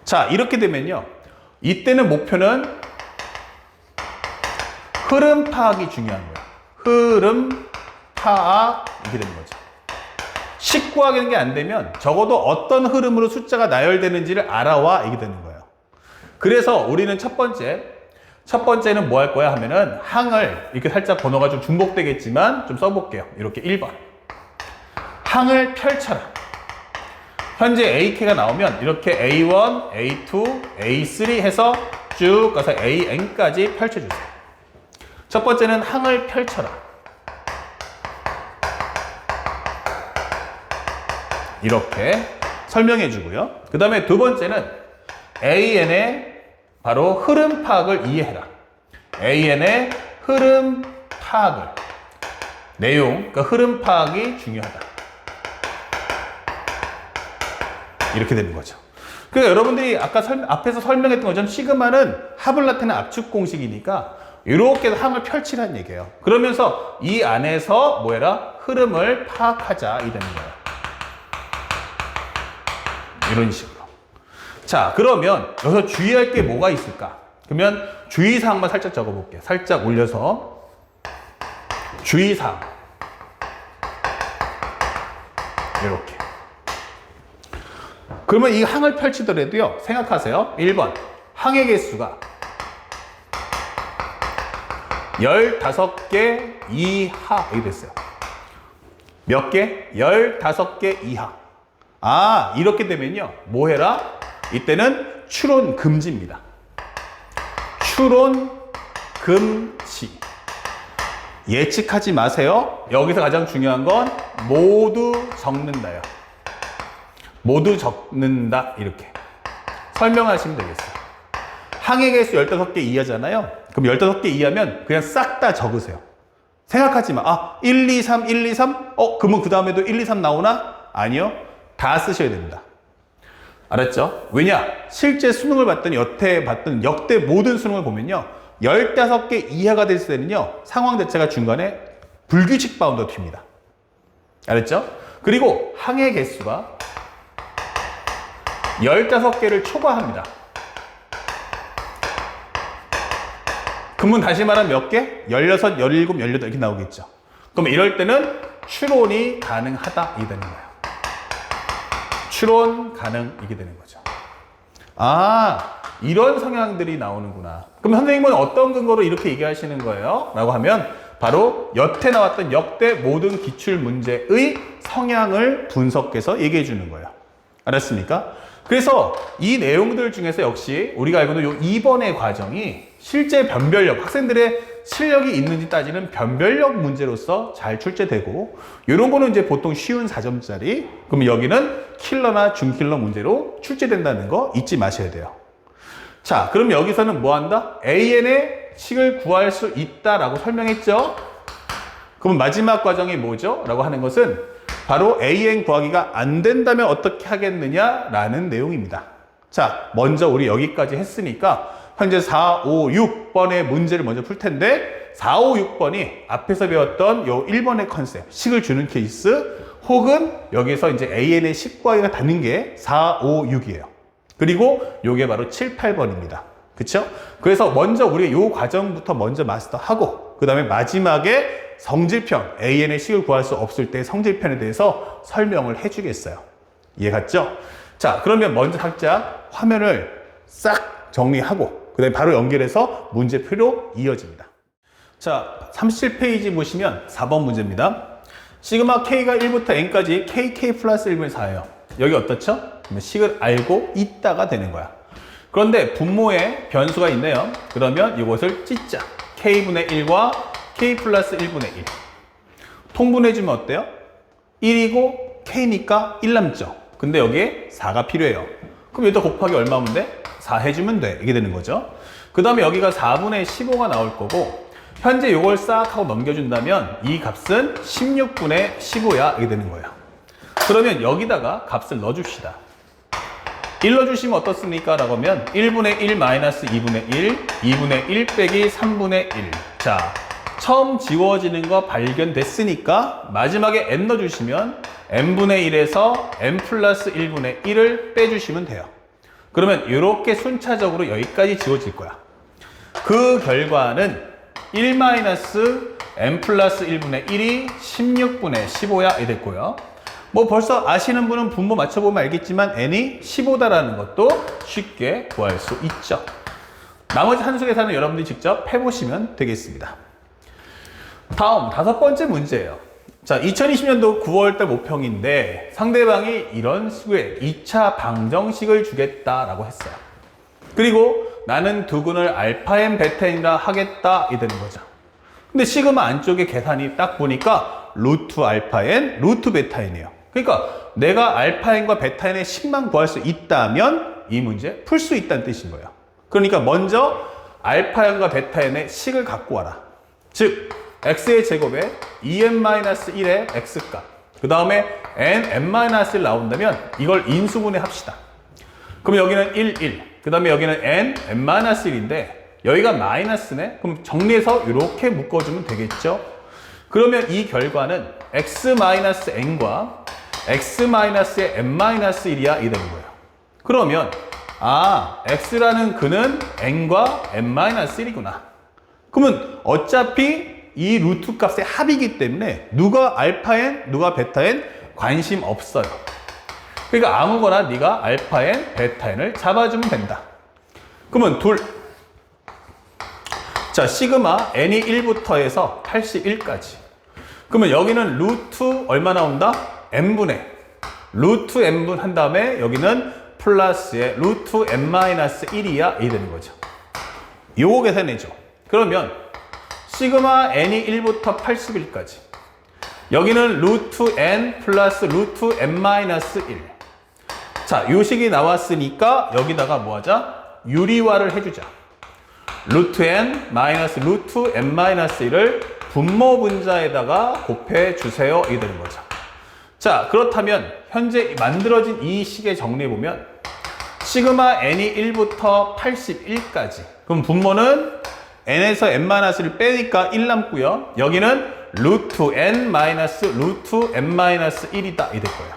자, 이렇게 되면요. 이때는 목표는 흐름 파악이 중요한 거예요. 흐름 파악 이렇게 되는 거죠. 식 구하는 게 안 되면 적어도 어떤 흐름으로 숫자가 나열되는지를 알아와 이게 되는 거예요. 그래서 우리는 첫 번째는 뭐 할 거야 하면은 항을 이렇게 살짝 번호가 좀 중복되겠지만 좀 써볼게요. 이렇게 1번 항을 펼쳐라. 현재 AK가 나오면 이렇게 A1, A2, A3 해서 쭉 가서 AN까지 펼쳐주세요. 첫 번째는 항을 펼쳐라. 이렇게 설명해 주고요. 그 다음에 두 번째는 AN의 바로 흐름 파악을 이해해라. AN의 흐름 파악을. 내용, 그러니까 흐름 파악이 중요하다. 이렇게 되는 거죠. 그러니까 여러분들이 아까 앞에서 설명했던 것처럼 시그마는 합을 나타내는 압축 공식이니까 이렇게 항을 펼치라는 얘기예요. 그러면서 이 안에서 뭐 해라? 흐름을 파악하자 이 되는 거예요. 이런 식으로. 자, 그러면 여기서 주의할 게 뭐가 있을까? 그러면 주의사항만 살짝 적어볼게요. 살짝 올려서 주의사항 이렇게. 그러면 이 항을 펼치더라도요. 생각하세요. 1번 항의 개수가 15개 이하 이렇게 됐어요. 몇 개? 15개 이하. 이렇게 되면요. 뭐 해라? 이때는 추론 금지입니다. 추론 금지. 예측하지 마세요. 여기서 가장 중요한 건 모두 적는다요. 모두 적는다. 이렇게 설명하시면 되겠어요. 항의 개수 15개 이하잖아요. 그럼 15개 이하면 그냥 싹 다 적으세요. 생각하지 마. 1, 2, 3, 1, 2, 3? 그러면 그 다음에도 1, 2, 3 나오나? 아니요. 다 쓰셔야 됩니다. 알았죠? 왜냐? 실제 수능을 봤더니 여태 봤던 역대 모든 수능을 보면요. 15개 이하가 됐을 때는요. 상황 자체가 중간에 불규칙 바운드가 튑니다. 알았죠? 그리고 항해 개수가 15개를 초과합니다. 그러면 다시 말하면 몇 개? 16, 17, 18 이렇게 나오겠죠. 그럼 이럴 때는 추론이 가능하다 이게 되는 거예요. 추론 가능 이게 되는 거죠. 이런 성향들이 나오는구나. 그럼 선생님은 어떤 근거로 이렇게 얘기하시는 거예요? 라고 하면 바로 여태 나왔던 역대 모든 기출 문제의 성향을 분석해서 얘기해 주는 거예요. 알았습니까? 그래서 이 내용들 중에서 역시 우리가 알고 있는 요 2번의 과정이 실제 변별력, 학생들의 실력이 있는지 따지는 변별력 문제로서 잘 출제되고, 이런 거는 이제 보통 쉬운 4점짜리, 그럼 여기는 킬러나 중킬러 문제로 출제된다는 거 잊지 마셔야 돼요. 자, 그럼 여기서는 뭐 한다? AN의 식을 구할 수 있다라고 설명했죠? 그럼 마지막 과정이 뭐죠? 라고 하는 것은 바로 AN 구하기가 안 된다면 어떻게 하겠느냐라는 내용입니다. 자, 먼저 우리 여기까지 했으니까 현재 4, 5, 6번의 문제를 먼저 풀 텐데 4, 5, 6번이 앞에서 배웠던 요 1번의 컨셉, 식을 주는 케이스 혹은 여기서 이제 AN의 식 구하기가 닿는 게 4, 5, 6이에요. 그리고 요게 바로 7, 8번입니다. 그쵸? 그래서 먼저 우리 요 과정부터 먼저 마스터하고 그 다음에 마지막에 성질편, AN의 식을 구할 수 없을 때 성질편에 대해서 설명을 해주겠어요. 이해 갔죠? 자, 그러면 먼저 살짝 화면을 싹 정리하고 그 다음에 바로 연결해서 문제표로 이어집니다. 자, 37페이지 보시면 4번 문제입니다. 시그마 K가 1부터 N까지 KK 플러스 1분의 4예요. 여기 어떻죠? 그러면 식을 알고 있다가 되는 거야. 그런데 분모에 변수가 있네요. 그러면 이것을 찢자. K분의 1과 K 플러스 1분의 1. 통분해주면 어때요? 1이고 K니까 1 남죠. 근데 여기에 4가 필요해요. 그럼 여기다 곱하기 얼마면 돼? 4 해주면 돼. 이게 되는 거죠. 그 다음에 여기가 4분의 15가 나올 거고, 현재 이걸 싹 하고 넘겨준다면 이 값은 16분의 15야. 이게 되는 거예요. 그러면 여기다가 값을 넣어줍시다. 1 넣어주시면 어떻습니까? 라고 하면 1분의 1 마이너스 2분의 1, 2분의 1 빼기 3분의 1. 자, 처음 지워지는 거 발견됐으니까 마지막에 n 넣어주시면 n분의 1에서 n 플러스 1분의 1을 빼주시면 돼요. 그러면 이렇게 순차적으로 여기까지 지워질 거야. 그 결과는 1 마이너스 n 플러스 1분의 1이 16분의 15야 이 됐고요. 뭐 벌써 아시는 분은 분모 맞춰보면 알겠지만 n이 15다라는 것도 쉽게 구할 수 있죠. 나머지 함수 계산은 여러분들이 직접 해보시면 되겠습니다. 다음 5번째 문제예요. 자, 2020년도 9월달 모평인데 상대방이 이런 식의 2차 방정식을 주겠다라고 했어요. 그리고 나는 두근을 알파N 베타N이라 하겠다 이 되는 거죠. 근데 시그마 안쪽에 계산이 딱 보니까 루트 알파N, 루트 베타N이에요. 그러니까 내가 알파N과 베타N의 식만 구할 수 있다면 이 문제 풀 수 있다는 뜻인 거예요. 그러니까 먼저 알파N과 베타N의 식을 갖고 와라. 즉 x의 제곱에 2n-1의 x값, 그 다음에 n-1 나온다면 이걸 인수분해 합시다. 그럼 여기는 1, 1, 그 다음에 여기는 n-1인데 여기가 마이너스네? 그럼 정리해서 이렇게 묶어주면 되겠죠? 그러면 이 결과는 x-n과 x-의 n-1이야 이 되는 거예요. 그러면 x라는 근은 n과 n-1이구나. 그러면 어차피 이 루트 값의 합이기 때문에 누가 알파N, 누가 베타N 관심 없어요. 그러니까 아무거나 네가 알파N, 베타N을 잡아주면 된다. 그러면 자, 시그마 n이 1부터 해서 81까지. 그러면 여기는 루트 얼마 나온다? n분의 루트 n분 한 다음에 여기는 플러스의 루트 n-1이야 이 되는 거죠. 요거 계산해줘. 그러면 시그마 n이 1부터 81까지. 여기는 루트 n 플러스 루트 n-1. 자, 요 식이 나왔으니까 여기다가 뭐 하자? 유리화를 해주자. 루트 n 마이너스 루트 n 마이너스 1을 분모 분자에다가 곱해 주세요. 이게 되는 거죠. 자, 그렇다면 현재 만들어진 이 식의 정리해보면 시그마 n이 1부터 81까지. 그럼 분모는 n에서 n-1을 빼니까 1 남고요. 여기는 루트 n 마이너스 루트 n-1이다. 이 될 거예요.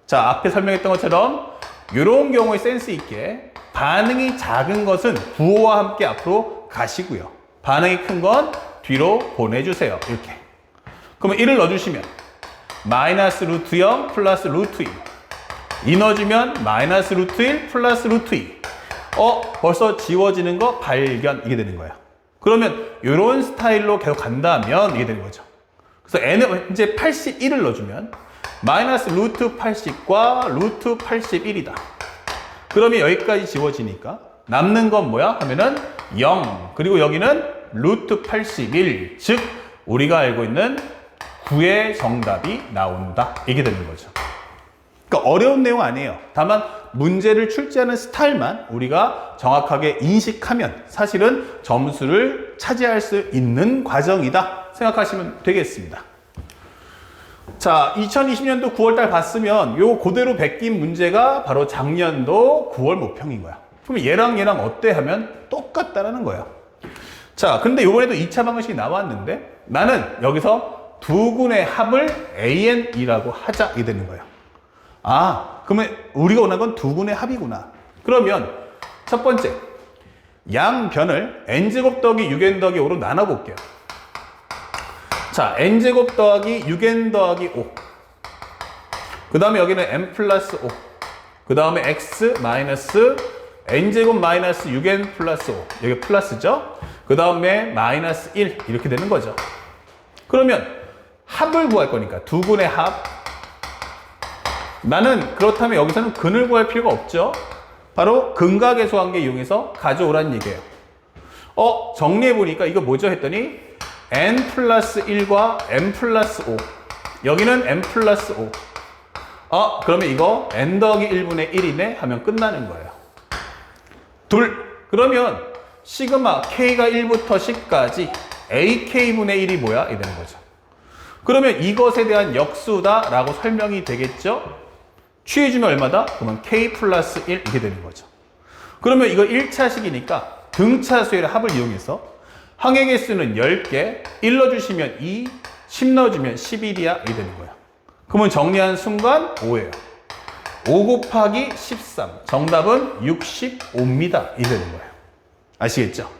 자, 앞에 설명했던 것처럼 이런 경우에 센스 있게 반응이 작은 것은 부호와 함께 앞으로 가시고요. 반응이 큰 건 뒤로 보내주세요. 이렇게. 그러면 1을 넣어주시면 마이너스 루트 0 플러스 루트 2 넣어주면 마이너스 루트 1 플러스 루트 2 벌써 지워지는 거 발견. 이게 되는 거예요. 그러면 이런 스타일로 계속 간다면 이게 되는 거죠. 그래서 n은 이제 81을 넣어주면 마이너스 루트 80과 루트 81이다. 그러면 여기까지 지워지니까 남는 건 뭐야? 하면은 0. 그리고 여기는 루트 81. 즉, 우리가 알고 있는 9의 정답이 나온다. 이게 되는 거죠. 그러니까 어려운 내용 아니에요. 다만 문제를 출제하는 스타일만 우리가 정확하게 인식하면 사실은 점수를 차지할 수 있는 과정이다 생각하시면 되겠습니다. 자, 2020년도 9월달 봤으면 요 그대로 베낀 문제가 바로 작년도 9월 모평인 거야. 그럼 얘랑 어때 하면 똑같다라는 거예요. 자, 근데 요번에도 2차 방정식이 나왔는데 나는 여기서 두 군의 합을 AN이라고 하자 이 되는 거예요. 아, 그러면 우리가 원하는 건 두 군의 합이구나. 그러면 첫 번째, 양변을 n제곱 더하기 6n 더하기 5로 나눠볼게요. 자, n제곱 더하기 6n 더하기 5. 그 다음에 여기는 n 플러스 5. 그 다음에 x 마이너스 n제곱 마이너스 6n 플러스 5. 여기 플러스죠? 그 다음에 마이너스 1. 이렇게 되는 거죠. 그러면 합을 구할 거니까 두 군의 합. 나는 그렇다면 여기서는 근을 구할 필요가 없죠. 바로 근각계수관계 이용해서 가져오라는 얘기예요. 정리해보니까 이거 뭐죠? 했더니 n 플러스 1과 n 플러스 5. 여기는 n 플러스 5. 그러면 이거 n 더하기 1분의 1이네 하면 끝나는 거예요. 그러면 시그마 k가 1부터 10까지 ak분의 1이 뭐야? 이 되는 거죠. 그러면 이것에 대한 역수다 라고 설명이 되겠죠? 취해주면 얼마다? 그러면 k 플러스 1 이렇게 되는 거죠. 그러면 이거 1차식이니까 등차수의 합을 이용해서 항의 개수는 10개, 1 넣어주시면 2, 10 넣어주면 11이야 이렇게 되는 거예요. 그러면 정리한 순간 5예요. 5 곱하기 13. 정답은 65입니다. 이렇게 되는 거예요. 아시겠죠?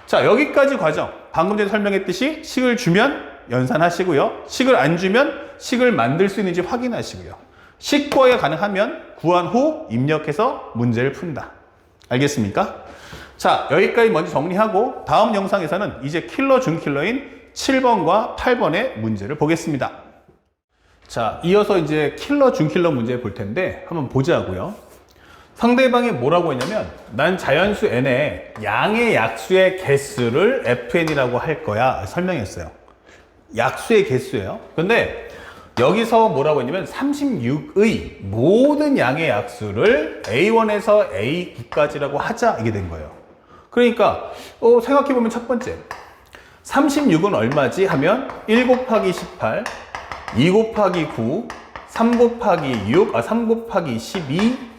자, 여기까지 과정. 방금 전에 설명했듯이 식을 주면 연산하시고요. 식을 안 주면 식을 만들 수 있는지 확인하시고요. 식 구하기가 가능하면 구한 후 입력해서 문제를 푼다. 알겠습니까? 자, 여기까지 먼저 정리하고 다음 영상에서는 이제 킬러 중킬러인 7번과 8번의 문제를 보겠습니다. 자, 이어서 이제 킬러 중킬러 문제 볼 텐데 한번 보자고요. 상대방이 뭐라고 했냐면 난 자연수 n에 양의 약수의 개수를 fn이라고 할 거야 설명했어요. 약수의 개수예요. 근데 여기서 뭐라고 했냐면 36의 모든 양의 약수를 A1에서 A9까지라고 하자 이게 된 거예요. 그러니까 생각해보면 첫 번째 36은 얼마지 하면 1 곱하기 18, 2 곱하기 9, 3 곱하기 6, 3 곱하기 12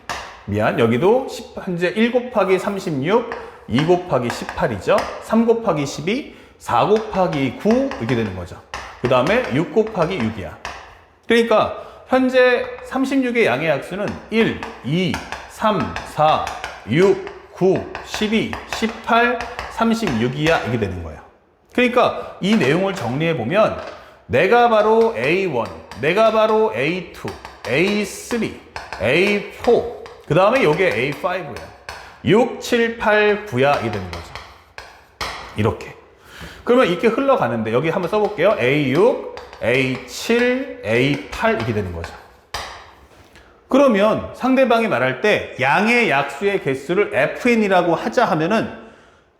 여기도 현재 1 곱하기 36, 2 곱하기 18이죠. 3 곱하기 12, 4 곱하기 9 이렇게 되는 거죠. 그 다음에 6 곱하기 6이야. 그러니까 현재 36의 양의 약수는 1, 2, 3, 4, 6, 9, 12, 18, 36이야 이게 되는 거예요. 그러니까 이 내용을 정리해 보면 내가 바로 A1, 내가 바로 A2, A3, A4 그 다음에 이게 A5야. 6, 7, 8, 9야 이게 되는 거죠. 이렇게. 그러면 이렇게 흘러가는데 여기 한번 써볼게요. A6, A7, A8 이렇게 되는 거죠. 그러면 상대방이 말할 때 양의 약수의 개수를 FN이라고 하자 하면은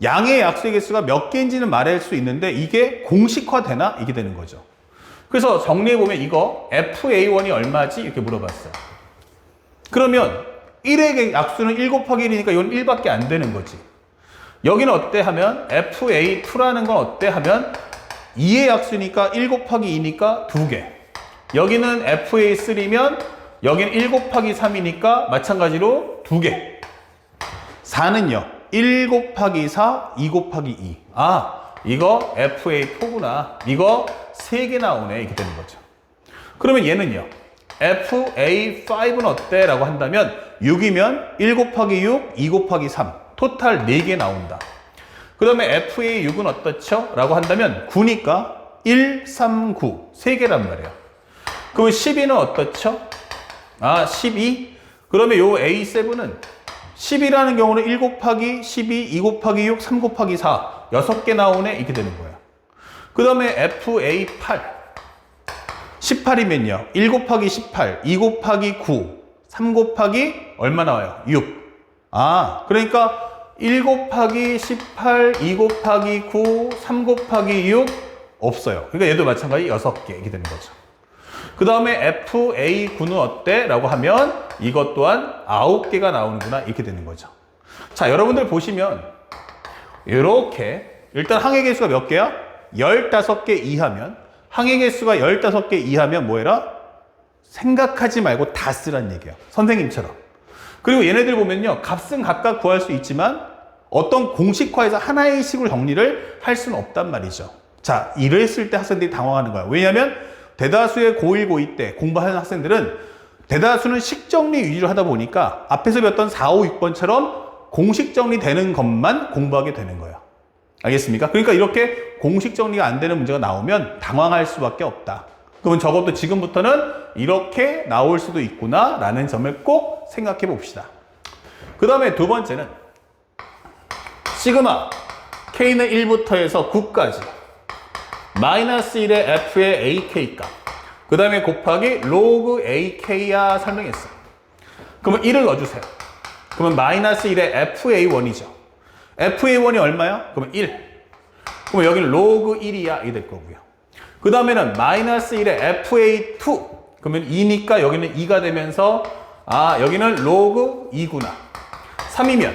양의 약수의 개수가 몇 개인지는 말할 수 있는데 이게 공식화되나? 이게 되는 거죠. 그래서 정리해보면 이거 FA1이 얼마지? 이렇게 물어봤어요. 그러면 1의 약수는 1 곱하기 1이니까 이건 1밖에 안 되는 거지. 여기는 어때 하면 FA2라는 건 어때 하면 2의 약수니까 1 곱하기 2니까 2개. 여기는 FA3면 여기는 1 곱하기 3이니까 마찬가지로 2개. 4는요. 1 곱하기 4, 2 곱하기 2. 아, 이거 FA4구나. 이거 3개 나오네. 이렇게 되는 거죠. 그러면 얘는요. FA5는 어때? 라고 한다면 6이면 1 곱하기 6, 2 곱하기 3. 토탈 4개 나온다. 그 다음에 FA6은 어떻죠? 라고 한다면 9니까 1, 3, 9. 3개란 말이에요. 그러면 12는 어떻죠? 아, 12? 그러면 요 A7은 10이라는 경우는 1 곱하기 12, 2 곱하기 6, 3 곱하기 4. 6개 나오네. 이렇게 되는 거예요. 그 다음에 FA8. 18이면요. 1 곱하기 18, 2 곱하기 9, 3 곱하기 얼마 나와요? 6. 아, 그러니까 1 곱하기 18, 2 곱하기 9, 3 곱하기 6 없어요. 그러니까 얘도 마찬가지 6개 이렇게 되는 거죠. 그 다음에 FA9는 어때? 라고 하면 이것 또한 9개가 나오는구나 이렇게 되는 거죠. 자, 여러분들 보시면 이렇게 일단 항해 개수가 몇 개야? 15개 이하면 항해 개수가 15개 이하면 뭐해라? 생각하지 말고 다 쓰란 얘기야. 선생님처럼. 그리고 얘네들 보면요. 값은 각각 구할 수 있지만 어떤 공식화에서 하나의 식으로 정리를 할 수는 없단 말이죠. 자, 이랬을 때 학생들이 당황하는 거야. 왜냐하면 대다수의 고1, 고2 때 공부하는 학생들은 대다수는 식 정리 위주로 하다 보니까 앞에서 배웠던 4, 5, 6번처럼 공식 정리되는 것만 공부하게 되는 거예요. 알겠습니까? 그러니까 이렇게 공식 정리가 안 되는 문제가 나오면 당황할 수밖에 없다. 그러면 적어도 지금부터는 이렇게 나올 수도 있구나 라는 점을 꼭 생각해 봅시다. 그 다음에 두 번째는 시그마 K는 1부터 해서 9까지 마이너스 1의 F의 AK 값 그 다음에 곱하기 로그 AK야 설명했어. 그러면 1을 넣어주세요. 그러면 마이너스 1의 FA1이죠. FA1이 얼마야? 그러면 1. 그러면 여기는 로그 1이야 이게 될 거고요. 그 다음에는 마이너스 1의 FA2 그러면 2니까 여기는 2가 되면서 아 여기는 로그 2구나. 3이면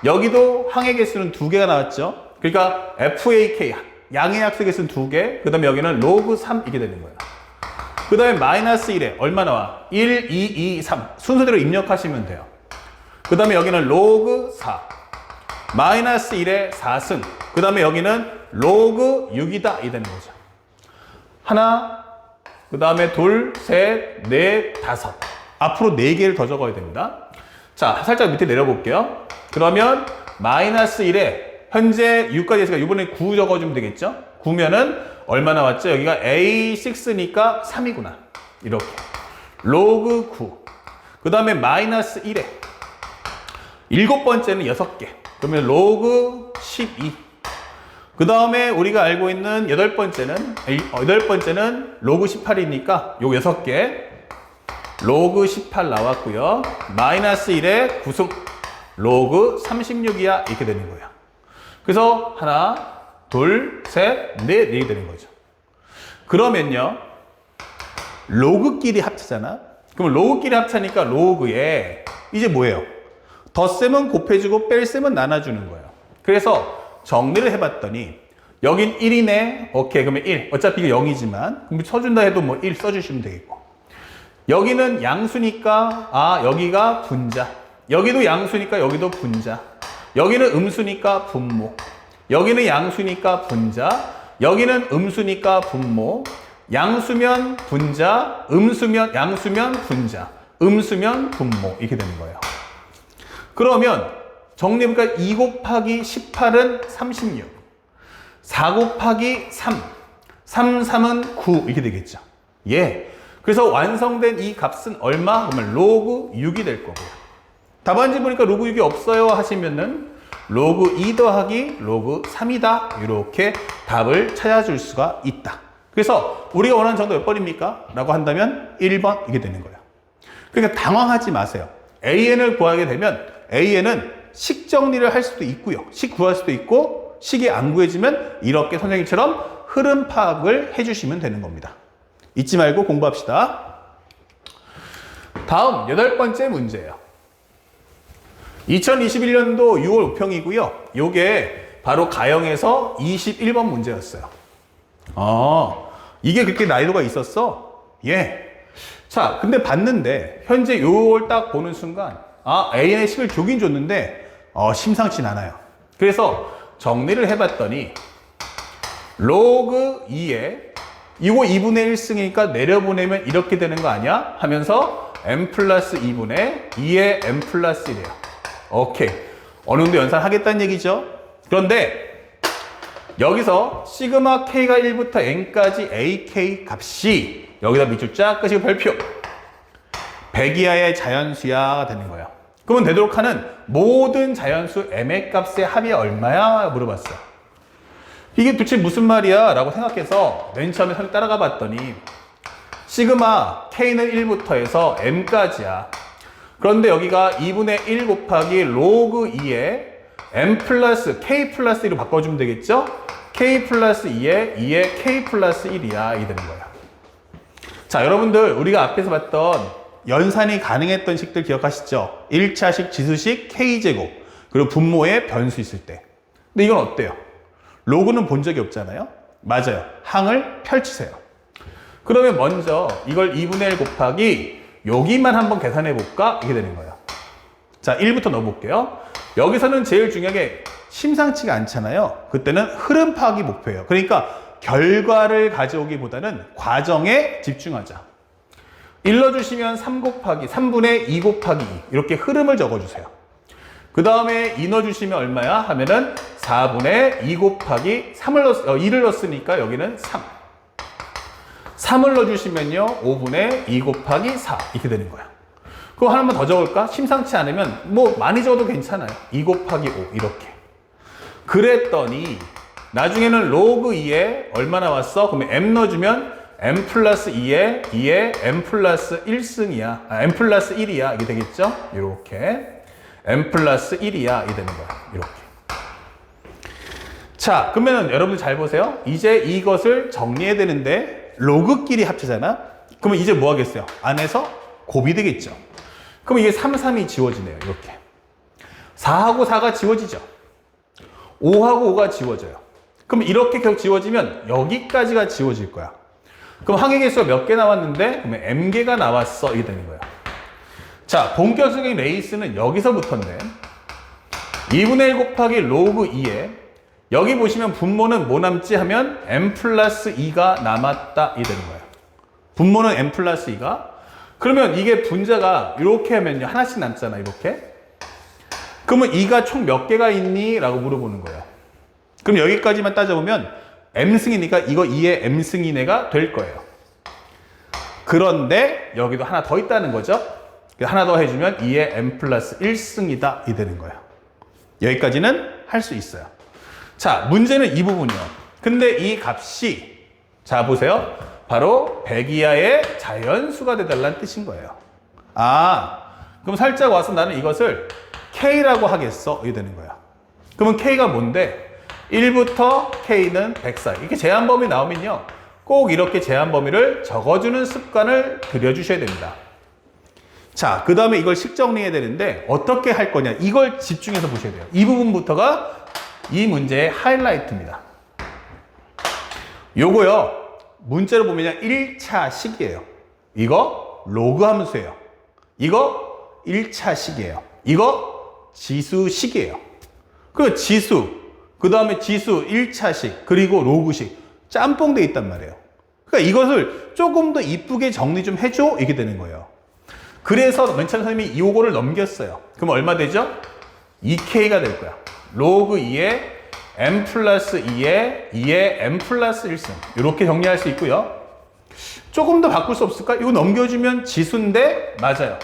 여기도 항해 개수는 2개가 나왔죠. 그러니까 FAK 양의 약수 개수는 2개 그 다음에 여기는 로그 3 이게 되는 거예요. 그 다음에 마이너스 1에 얼마 나와? 1, 2, 2, 3 순서대로 입력하시면 돼요. 그 다음에 여기는 로그 4 마이너스 1에 4승 그 다음에 여기는 로그 6이다 이 되는 거죠. 하나 그 다음에 둘, 셋, 넷, 다섯 앞으로 4개를 더 적어야 됩니다. 자 살짝 밑에 내려볼게요. 그러면 마이너스 1에 현재 6까지 했으니까 이번에 9 적어주면 되겠죠. 9면은 얼마 나왔죠? 여기가 A6니까 3이구나. 이렇게 로그 9 그 다음에 마이너스 1에 7번째는 6개 그러면 로그 12 그 다음에 우리가 알고 있는 8번째는 로그 18이니까 요 6개 로그 18 나왔고요. 마이너스 1에 9승 로그 36이야 이렇게 되는 거예요. 그래서 하나 둘, 셋, 넷 이렇게 되는 거죠. 그러면요 로그끼리 합치잖아. 그럼 로그끼리 합치니까 로그에 이제 뭐예요? 덧셈은 곱해주고 뺄셈은 나눠주는 거예요. 그래서 정리를 해봤더니 여긴 1이네. 오케이 그러면 1 어차피 이게 0이지만 그럼 써준다 해도 뭐 1 써주시면 되겠고 여기는 양수니까 아 여기가 분자 여기도 양수니까 여기도 분자 여기는 음수니까 분모 여기는 양수니까 분자 여기는 음수니까 분모 양수면 분자 음수면 양수면 분자 음수면 분모 이렇게 되는 거예요. 그러면 정리해보니까 2 곱하기 18은 36 4 곱하기 3 3, 3은 9 이렇게 되겠죠. 예. 그래서 완성된 이 값은 얼마? 그러면 로그 6이 될 거고요. 답안지 보니까 로그 6이 없어요 하시면은 로그 2 더하기 로그 3이다. 이렇게 답을 찾아줄 수가 있다. 그래서 우리가 원하는 정도 몇 번입니까? 라고 한다면 1번 이게 되는 거예요. 그러니까 당황하지 마세요. AN을 구하게 되면 AN은 식 정리를 할 수도 있고요. 식 구할 수도 있고 식이 안 구해지면 이렇게 선생님처럼 흐름 파악을 해주시면 되는 겁니다. 잊지 말고 공부합시다. 다음 8번째 문제예요. 2021년도 6월 우평이고요. 요게 바로 가형에서 21번 문제였어요. 이게 그렇게 난이도가 있었어? 예. 자, 근데 봤는데 현재 요걸 딱 보는 순간 A의 식을 주긴 줬는데 심상치 않아요. 그래서 정리를 해봤더니 로그 2에 이거 2분의 1승이니까 내려보내면 이렇게 되는 거 아니야? 하면서 m 플러스 2분의 2의 m 플러스 1이에요. 오케이. 어느 정도 연산하겠다는 얘기죠. 그런데 여기서 시그마 k가 1부터 n까지 ak 값이 여기다 밑줄 쫙 끄시고 별표 100 이하의 자연수야 되는 거예요. 그러면 되도록 하는 모든 자연수 m의 값의 합이 얼마야? 물어봤어. 이게 도대체 무슨 말이야? 라고 생각해서 맨 처음에 선을 따라가 봤더니 시그마 k는 1부터 해서 m까지야. 그런데 여기가 2분의 1 곱하기 로그 2에 m 플러스 k 플러스 1로 바꿔주면 되겠죠? k 플러스 2에 2에 k 플러스 1이야. 이 되는 거예요. 자, 여러분들 우리가 앞에서 봤던 연산이 가능했던 식들 기억하시죠? 1차식 지수식 k제곱 그리고 분모의 변수 있을 때. 근데 이건 어때요? 로그는 본 적이 없잖아요? 맞아요. 항을 펼치세요. 그러면 먼저 이걸 2분의 1 곱하기 여기만 한번 계산해 볼까? 이게 되는 거예요. 자, 1부터 넣어볼게요. 여기서는 제일 중요한 게 심상치가 않잖아요. 그때는 흐름 파악이 목표예요. 그러니까 결과를 가져오기보다는 과정에 집중하자. 1 넣어주시면 3분의 2 곱하기 2 이렇게 흐름을 적어주세요. 그 다음에 2 넣어주시면 얼마야? 하면은 4분의 2 곱하기 2를 넣었으니까 여기는 3. 3을 넣어주시면요 5분의 2 곱하기 4 이렇게 되는 거야. 그거 하나만 더 적을까? 심상치 않으면 뭐 많이 적어도 괜찮아요. 2 곱하기 5 이렇게. 그랬더니 나중에는 로그 2에 얼마 나왔어? 그러면 m 넣어주면 m 플러스 2에 m 플러스 1승이야. m 플러스 1이야. 이게 되겠죠? 이렇게. m 플러스 1이야. 이게 되는 거야. 이렇게. 자, 그러면 여러분들 잘 보세요. 이제 이것을 정리해야 되는데 로그끼리 합치잖아? 그러면 이제 뭐 하겠어요? 안에서 곱이 되겠죠? 그럼 이게 3, 3이 지워지네요. 이렇게. 4하고 4가 지워지죠? 5하고 5가 지워져요. 그럼 이렇게 계속 지워지면 여기까지가 지워질 거야. 그럼 항의 개수가 몇 개 나왔는데 그러면 m개가 나왔어. 이게 되는 거야. 자, 본격적인 레이스는 여기서부터인데 2분의 1 곱하기 로그 2에 여기 보시면 분모는 뭐 남지 하면 m 플러스 2가 남았다. 이 되는 거예요. 분모는 m 플러스 2가. 그러면 이게 분자가 이렇게 하면요. 하나씩 남잖아. 이렇게. 그러면 2가 총 몇 개가 있니? 라고 물어보는 거예요. 그럼 여기까지만 따져보면 m승이니까 이거 2의 m승이네가 될 거예요. 그런데 여기도 하나 더 있다는 거죠. 하나 더 해주면 2의 m 플러스 1승이다. 이 되는 거예요. 여기까지는 할 수 있어요. 자, 문제는 이 부분이요. 근데 이 값이 자 보세요. 바로 100 이하의 자연수가 돼달라는 뜻인 거예요. 그럼 살짝 와서 나는 이것을 K라고 하겠어. 이게 되는 거야. 그러면 K가 뭔데? 1부터 K는 104. 이렇게 제한 범위 나오면요. 꼭 이렇게 제한 범위를 적어주는 습관을 들여주셔야 됩니다. 자, 그 다음에 이걸 식 정리해야 되는데 어떻게 할 거냐. 이걸 집중해서 보셔야 돼요. 이 부분부터가 이 문제의 하이라이트입니다. 요거요. 문자로 보면 1차 식이에요. 이거 로그 함수예요. 이거 1차 식이에요. 이거 지수식이에요. 그 지수, 그 다음에 지수 1차식, 그리고 로그식 짬뽕 돼 있단 말이에요. 그러니까 이것을 조금 더 이쁘게 정리 좀 해줘. 이게 되는 거예요. 그래서 맨 처음 선생님이 요거를 넘겼어요. 그럼 얼마 되죠? 2K가 될 거야. 로그 2에 m 플러스 2에 m 플러스 1승. 이렇게 정리할 수 있고요. 조금 더 바꿀 수 없을까? 이거 넘겨주면 지수인데 맞아요.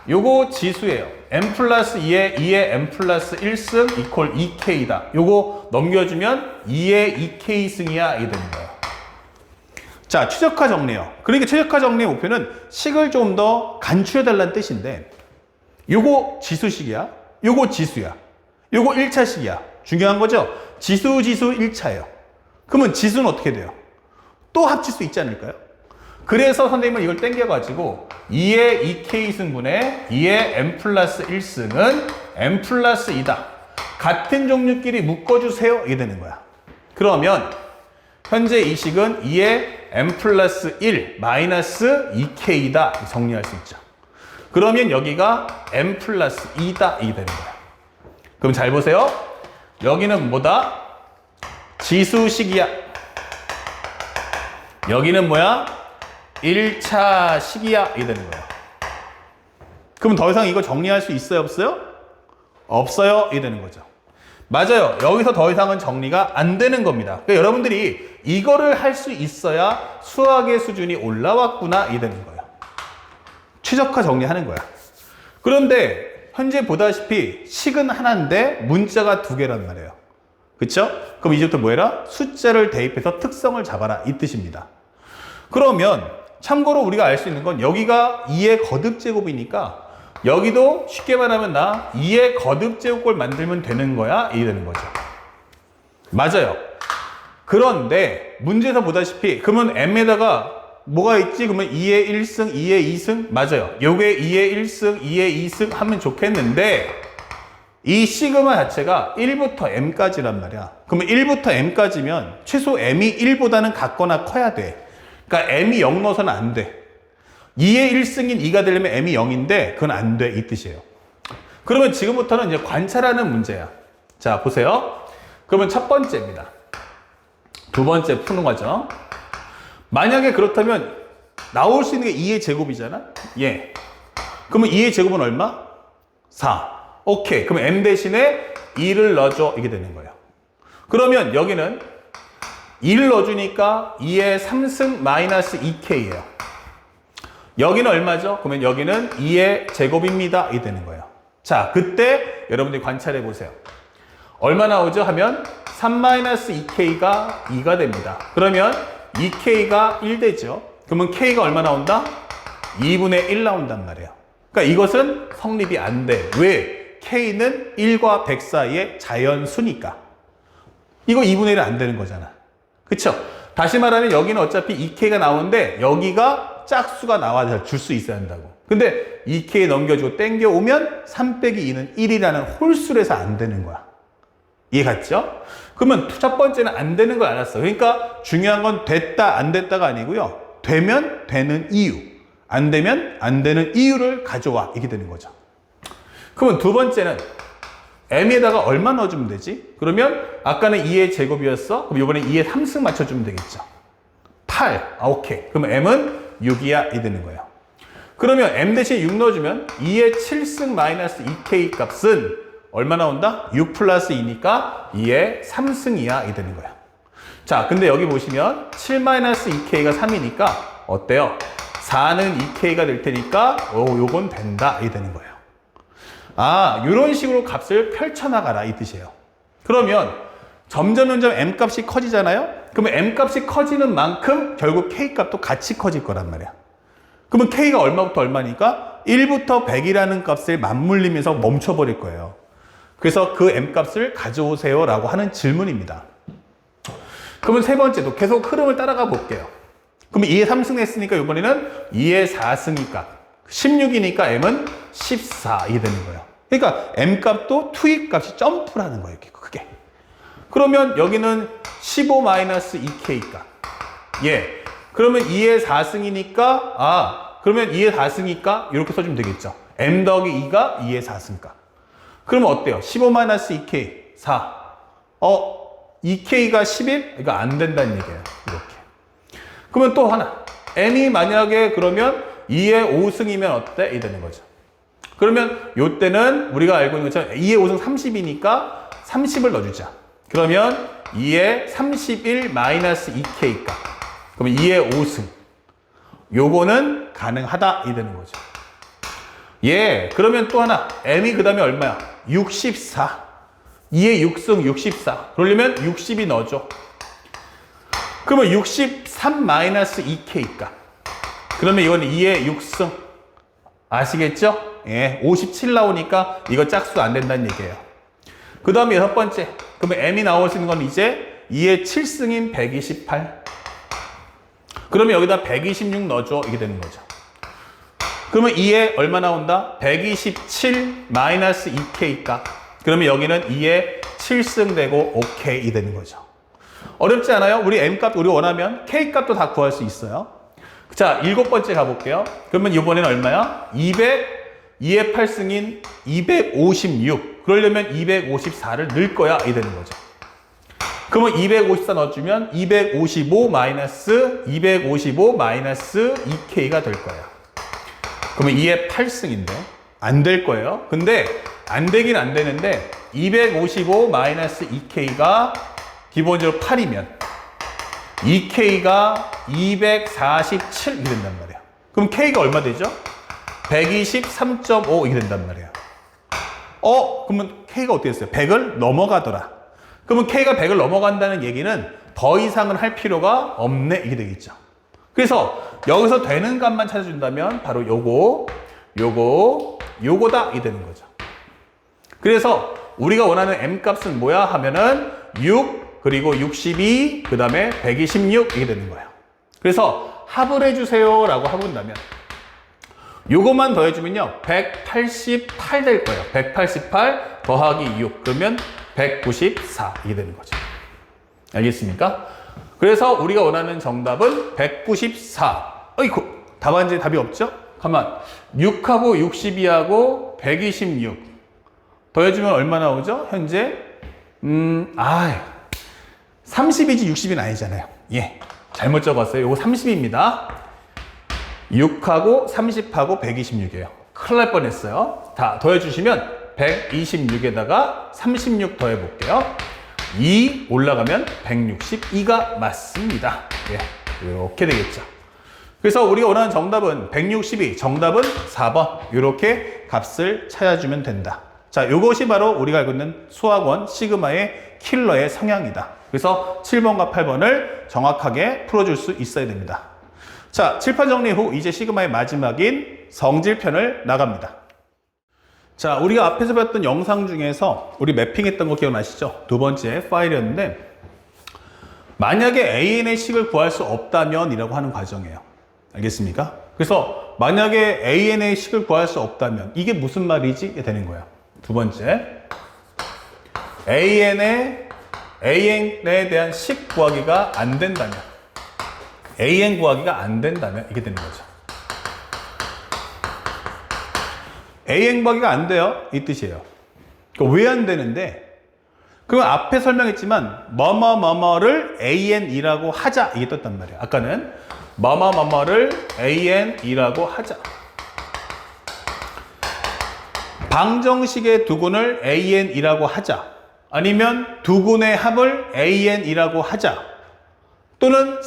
요거 지수예요. m 플러스 2에 m 플러스 1승 이퀄 2K다. 요거 넘겨주면 2의 2K승이야. 이게 되는 거예요. 자, 최적화 정리요. 그러니까 최적화 정리의 목표는 식을 좀 더 간추려달라는 뜻인데 요거 지수식이야. 요거 지수야. 요거 1차식이야. 중요한 거죠? 지수 1차예요. 그러면 지수는 어떻게 돼요? 또 합칠 수 있지 않을까요? 그래서 선생님은 이걸 땡겨가지고 2의 2K승분의 2의 m 플러스 1승은 m 플러스 2다. 같은 종류끼리 묶어주세요. 이게 되는 거야. 그러면 현재 이 식은 2의 m 플러스 1 마이너스 2k다. 정리할 수 있죠. 그러면 여기가 m 플러스 2다. 이게 되는 거야. 그럼 잘 보세요. 여기는 뭐다? 지수식이야. 여기는 뭐야? 1차 식이야. 이게 되는 거야. 그럼 더 이상 이거 정리할 수 있어요? 없어요? 없어요. 이게 되는 거죠. 맞아요. 여기서 더 이상은 정리가 안 되는 겁니다. 그러니까 여러분들이 이거를 할 수 있어야 수학의 수준이 올라왔구나. 이게 되는 거예요. 최적화 정리하는 거야. 그런데 현재 보다시피 식은 하나인데 문자가 두 개란 말이에요. 그쵸? 그럼 이제부터 뭐 해라? 숫자를 대입해서 특성을 잡아라. 이 뜻입니다. 그러면 참고로 우리가 알 수 있는 건 여기가 2의 거듭제곱이니까 여기도 쉽게 말하면 나 2의 거듭제곱을 만들면 되는 거야. 이게 되는 거죠. 맞아요. 그런데 문제에서 보다시피 그러면 m에다가 뭐가 있지? 그러면 2의 1승, 2의 2승? 맞아요. 요게 2의 1승, 2의 2승 하면 좋겠는데 이 시그마 자체가 1부터 m까지란 말이야. 그러면 1부터 m까지면 최소 m이 1보다는 같거나 커야 돼. 그러니까 m이 0 넣어서는 안 돼. 2의 1승인 2가 되려면 m이 0인데 그건 안 돼. 이 뜻이에요. 그러면 지금부터는 이제 관찰하는 문제야. 자, 보세요. 그러면 첫 번째입니다. 두 번째 푸는 거죠. 만약에 그렇다면 나올 수 있는 게 2의 제곱이잖아? 예. 그러면 2의 제곱은 얼마? 4. 오케이. 그럼 m 대신에 2를 넣어줘. 이게 되는 거예요. 그러면 여기는 2를 넣어주니까 2의 3승 마이너스 2k예요. 여기는 얼마죠? 그러면 여기는 2의 제곱입니다. 이게 되는 거예요. 자, 그때 여러분들이 관찰해 보세요. 얼마 나오죠? 하면 3 마이너스 2k가 2가 됩니다. 그러면 2k가 1 되죠. 그러면 k가 얼마 나온다? 2분의 1 나온단 말이에요. 그러니까 이것은 성립이 안 돼. 왜? k는 1과 100 사이의 자연수니까. 이거 2분의 1은 안 되는 거잖아. 그쵸? 다시 말하면 여기는 어차피 2k가 나오는데 여기가 짝수가 나와 줄 수 있어야 한다고. 근데 2k 넘겨주고 땡겨오면 3 빼기 2는 1이라는 홀수로 해서 안 되는 거야. 이해 갔죠? 그러면 첫 번째는 안 되는 걸 알았어. 그러니까 중요한 건 됐다 안 됐다가 아니고요. 되면 되는 이유, 안 되면 안 되는 이유를 가져와. 이게 되는 거죠. 그러면 두 번째는 m에다가 얼마 넣어주면 되지? 그러면 아까는 2의 제곱이었어. 그럼 이번에 2의 3승 맞춰주면 되겠죠. 8. 아, 오케이. 그럼 m은 6이야. 이 되는 거예요. 그러면 m 대신에 6 넣어주면 2의 7승 마이너스 2k 값은 얼마 나온다? 6 플러스 2니까 2의 3승이야. 이 되는 거야. 자, 근데 여기 보시면 7 마이너스 2k가 3이니까 어때요? 4는 2k가 될 테니까 요건 된다. 이 되는 거예요. 아, 이런 식으로 값을 펼쳐나가라. 이 뜻이에요. 그러면 점점 m 값이 커지잖아요? 그러면 m 값이 커지는 만큼 결국 k 값도 같이 커질 거란 말이야. 그러면 k가 얼마부터 얼마니까 1부터 100이라는 값을 맞물리면서 멈춰버릴 거예요. 그래서 그 m 값을 가져오세요 라고 하는 질문입니다. 그러면 세 번째도 계속 흐름을 따라가 볼게요. 그러면 2의 3승 했으니까 이번에는 2의 4승이니까 16이니까 m은 14 이게 되는 거예요. 그러니까 m 값도 투입 값이 점프를 하는 거예요. 이렇게 크게. 그러면 여기는 15 마이너스 2k 값. 예. 그러면 2의 4승이니까 그러면 2의 4승이니까 이렇게 써주면 되겠죠. m 더하기 2가 2의 4승 값. 그러면 어때요? 15 마이너스 2k 4. 2k가 11? 이거 안 된다는 얘기예요. 이렇게. 그러면 또 하나. m이 만약에 그러면 2의 5승이면 어때? 이 되는 거죠. 그러면 요때는 우리가 알고 있는 것처럼 2의 5승 30이니까 30을 넣어주자. 그러면 2의 31 마이너스 2k 값. 그러면 2의 5승. 요거는 가능하다. 이 되는 거죠. 예. 그러면 또 하나. m이 그 다음에 얼마야? 64. 2의 6승 64. 그러려면 60이 넣어줘. 그러면 63 마이너스 2k 값. 그러면 이거는 2의 6승. 아시겠죠? 예. 57 나오니까 이거 짝수 안 된다는 얘기예요. 그 다음에 여섯 번째. 그러면 m이 나올 수 있는 건 이제 2의 7승인 128. 그러면 여기다 126 넣어줘. 이게 되는 거죠. 그러면 2에 얼마 나온다? 127 마이너스 2k 값. 그러면 여기는 2에 7승되고 5k 되는 거죠. 어렵지 않아요? 우리 m 값 우리 원하면 k 값도 다 구할 수 있어요. 자, 7번째 가볼게요. 그러면 이번에는 얼마야? 2의 8승인 256. 그러려면 254를 넣을 거야. 이 되는 거죠. 그러면 254 넣어주면 255 마이너스 2k가 될 거예요. 그러면 2의 8승인데 안 될 거예요. 근데 안 되긴 안 되는데 255 마이너스 2k가 기본적으로 8이면 2k가 247이 된단 말이에요. 그럼 k가 얼마 되죠? 123.5 이게 된단 말이에요. 그러면 k가 어떻게 됐어요? 100을 넘어가더라. 그러면 k가 100을 넘어간다는 얘기는 더 이상은 할 필요가 없네 이게 되겠죠. 그래서 여기서 되는 값만 찾아준다면 바로 요거다 이 되는 거죠. 그래서 우리가 원하는 m 값은 뭐야 하면은 6 그리고 62 그 다음에 126 이게 되는 거예요. 그래서 합을 해주세요 라고 해본다면 요것만 더해주면요 188 될 거예요. 188 더하기 6 그러면 194 이게 되는 거죠. 알겠습니까? 그래서 우리가 원하는 정답은 194. 어이구 답안지에 답이 없죠? 가만 6하고 62하고 126 더해주면 얼마 나오죠? 현재 30이지 60은 아니잖아요. 예, 잘못 적었어요. 요거 30입니다. 6하고 30하고 126이에요. 큰일 날 뻔했어요. 다 더해주시면 126에다가 36 더해볼게요. 2 올라가면 162가 맞습니다. 예, 이렇게 되겠죠. 그래서 우리가 원하는 정답은 162, 정답은 4번. 이렇게 값을 찾아주면 된다. 자, 이것이 바로 우리가 알고 있는 수학원 시그마의 킬러의 성향이다. 그래서 7번과 8번을 정확하게 풀어줄 수 있어야 됩니다. 자, 칠판 정리 후 이제 시그마의 마지막인 성질편을 나갑니다. 자, 우리가 앞에서 봤던 영상 중에서 우리 매핑했던 거 기억나시죠? 두 번째 파일이었는데 만약에 AN의 식을 구할 수 없다면 이라고 하는 과정이에요. 알겠습니까? 그래서 만약에 AN의 식을 구할 수 없다면 이게 무슨 말이지? 이게 되는 거예요. 두 번째 AN에 대한 식 구하기가 안 된다면 AN 구하기가 안 된다면 이게 되는 거죠. AN 구하기가 안 돼요. 이 뜻이에요. 왜 안 되는데? 그럼 앞에 설명했지만 뭐뭐뭐뭐를 AN이라고 하자 이게 떴단 말이에요. 아까는 뭐뭐뭐뭐를 AN이라고 하자. 방정식의 두근을 AN이라고 하자. 아니면 두근의 합을 AN이라고 하자. 또는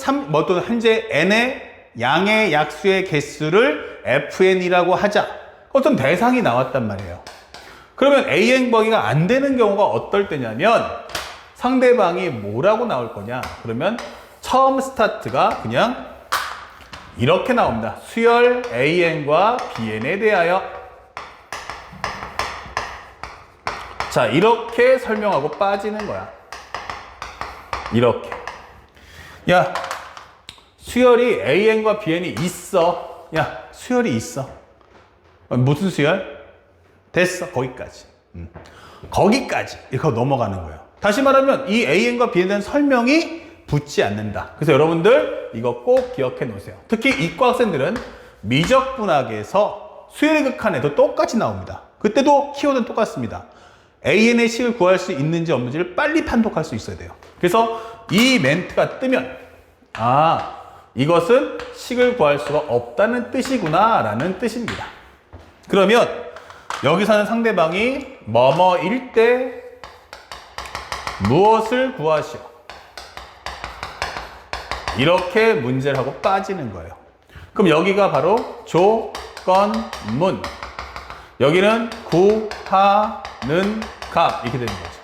또는 현재 N의 양의 약수의 개수를 FN이라고 하자. 어떤 대상이 나왔단 말이에요. 그러면 AN 구하기가 안 되는 경우가 어떨 때냐면 상대방이 뭐라고 나올 거냐? 그러면 처음 스타트가 그냥 이렇게 나옵니다. 수열 AN과 BN에 대하여. 자, 이렇게 설명하고 빠지는 거야. 이렇게. 야, 수열이 AN과 BN이 있어. 야, 수열이 있어. 무슨 수열? 됐어. 거기까지. 거기까지. 이렇게 넘어가는 거예요. 다시 말하면 이 AN과 BN에 대한 설명이 붙지 않는다. 그래서 여러분들 이거 꼭 기억해 놓으세요. 특히 이과 학생들은 미적분학에서 수열의 극한에도 똑같이 나옵니다. 그때도 키워드는 똑같습니다. AN의 식을 구할 수 있는지 없는지를 빨리 판독할 수 있어야 돼요. 그래서 이 멘트가 뜨면 이것은 식을 구할 수가 없다는 뜻이구나 라는 뜻입니다. 그러면 여기서는 상대방이 뭐뭐일 때 무엇을 구하시오. 이렇게 문제를 하고 빠지는 거예요. 그럼 여기가 바로 조건문. 여기는 구하는 값 이렇게 되는 거죠.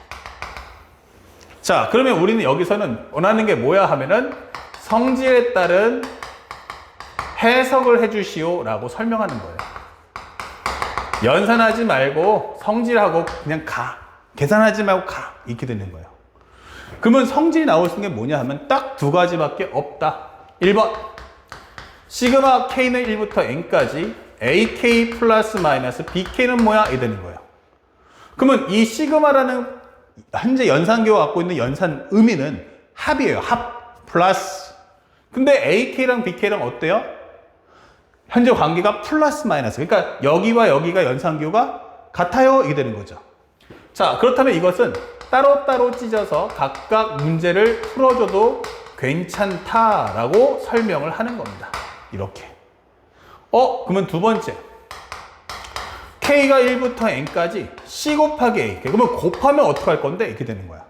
자, 그러면 우리는 여기서는 원하는 게 뭐야 하면은 성질에 따른 해석을 해주시오 라고 설명하는 거예요. 연산하지 말고 성질하고 그냥 가. 계산하지 말고 가. 이렇게 되는 거예요. 그러면 성질이 나올 수 있는 게 뭐냐 하면 딱 두 가지밖에 없다. 1번 시그마 K는 1부터 N까지 AK 플러스 마이너스 BK는 뭐야? 이 되는 거예요. 그러면 이 시그마라는 현재 연산계가 갖고 있는 연산 의미는 합이에요. 합 플러스. 근데 AK랑 BK랑 어때요? 현재 관계가 플러스 마이너스. 그러니까 여기와 여기가 연산교가 같아요. 이게 되는 거죠. 자, 그렇다면 이것은 따로따로 찢어서 각각 문제를 풀어줘도 괜찮다라고 설명을 하는 겁니다. 이렇게. 그러면 두 번째. K가 1부터 N까지 C 곱하기 A. 그러면 곱하면 어떻게 할 건데? 이렇게 되는 거야.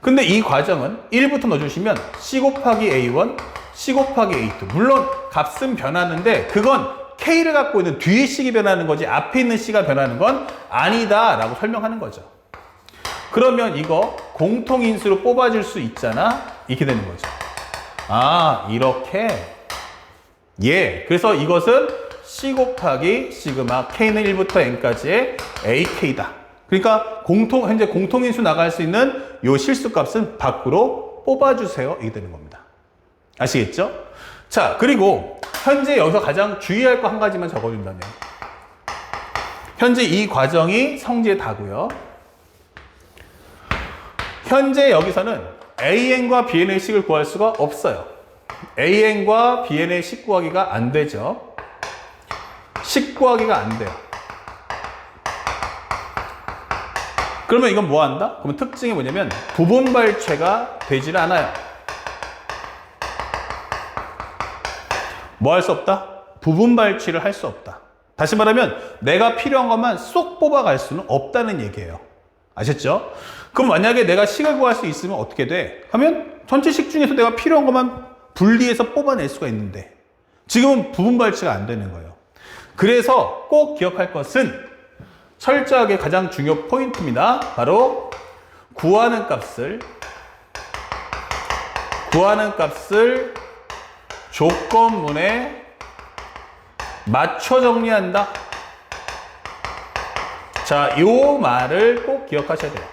근데 이 과정은 1부터 넣어주시면 C 곱하기 A1, C 곱하기 A2. 물론 값은 변하는데 그건 K를 갖고 있는 뒤에 C가 변하는 거지 앞에 있는 C가 변하는 건 아니다 라고 설명하는 거죠. 그러면 이거 공통인수로 뽑아줄 수 있잖아. 이렇게 되는 거죠. 아, 이렇게. 예. 그래서 이것은 C 곱하기 시그마 K는 1부터 N까지의 AK다. 그러니까 현재 공통인수 나갈 수 있는 요 실수값은 밖으로 뽑아주세요. 이게 되는 겁니다. 아시겠죠? 자, 그리고 현재 여기서 가장 주의할 거 한 가지만 적어준다면 현재 이 과정이 성질의 다고요. 현재 여기서는 AN과 BN의 식을 구할 수가 없어요. AN과 BN의 식 구하기가 안 되죠. 식 구하기가 안 돼요. 그러면 이건 뭐 한다? 그러면 특징이 뭐냐면 부분발췌가 되질 않아요. 뭐 할 수 없다? 부분발취를 할 수 없다. 다시 말하면 내가 필요한 것만 쏙 뽑아갈 수는 없다는 얘기예요. 아셨죠? 그럼 만약에 내가 식을 구할 수 있으면 어떻게 돼? 하면 전체 식 중에서 내가 필요한 것만 분리해서 뽑아낼 수가 있는데 지금은 부분발취가 안 되는 거예요. 그래서 꼭 기억할 것은 철저하게 가장 중요 포인트입니다. 바로 구하는 값을 조건문에 맞춰 정리한다. 자, 요 말을 꼭 기억하셔야 돼요.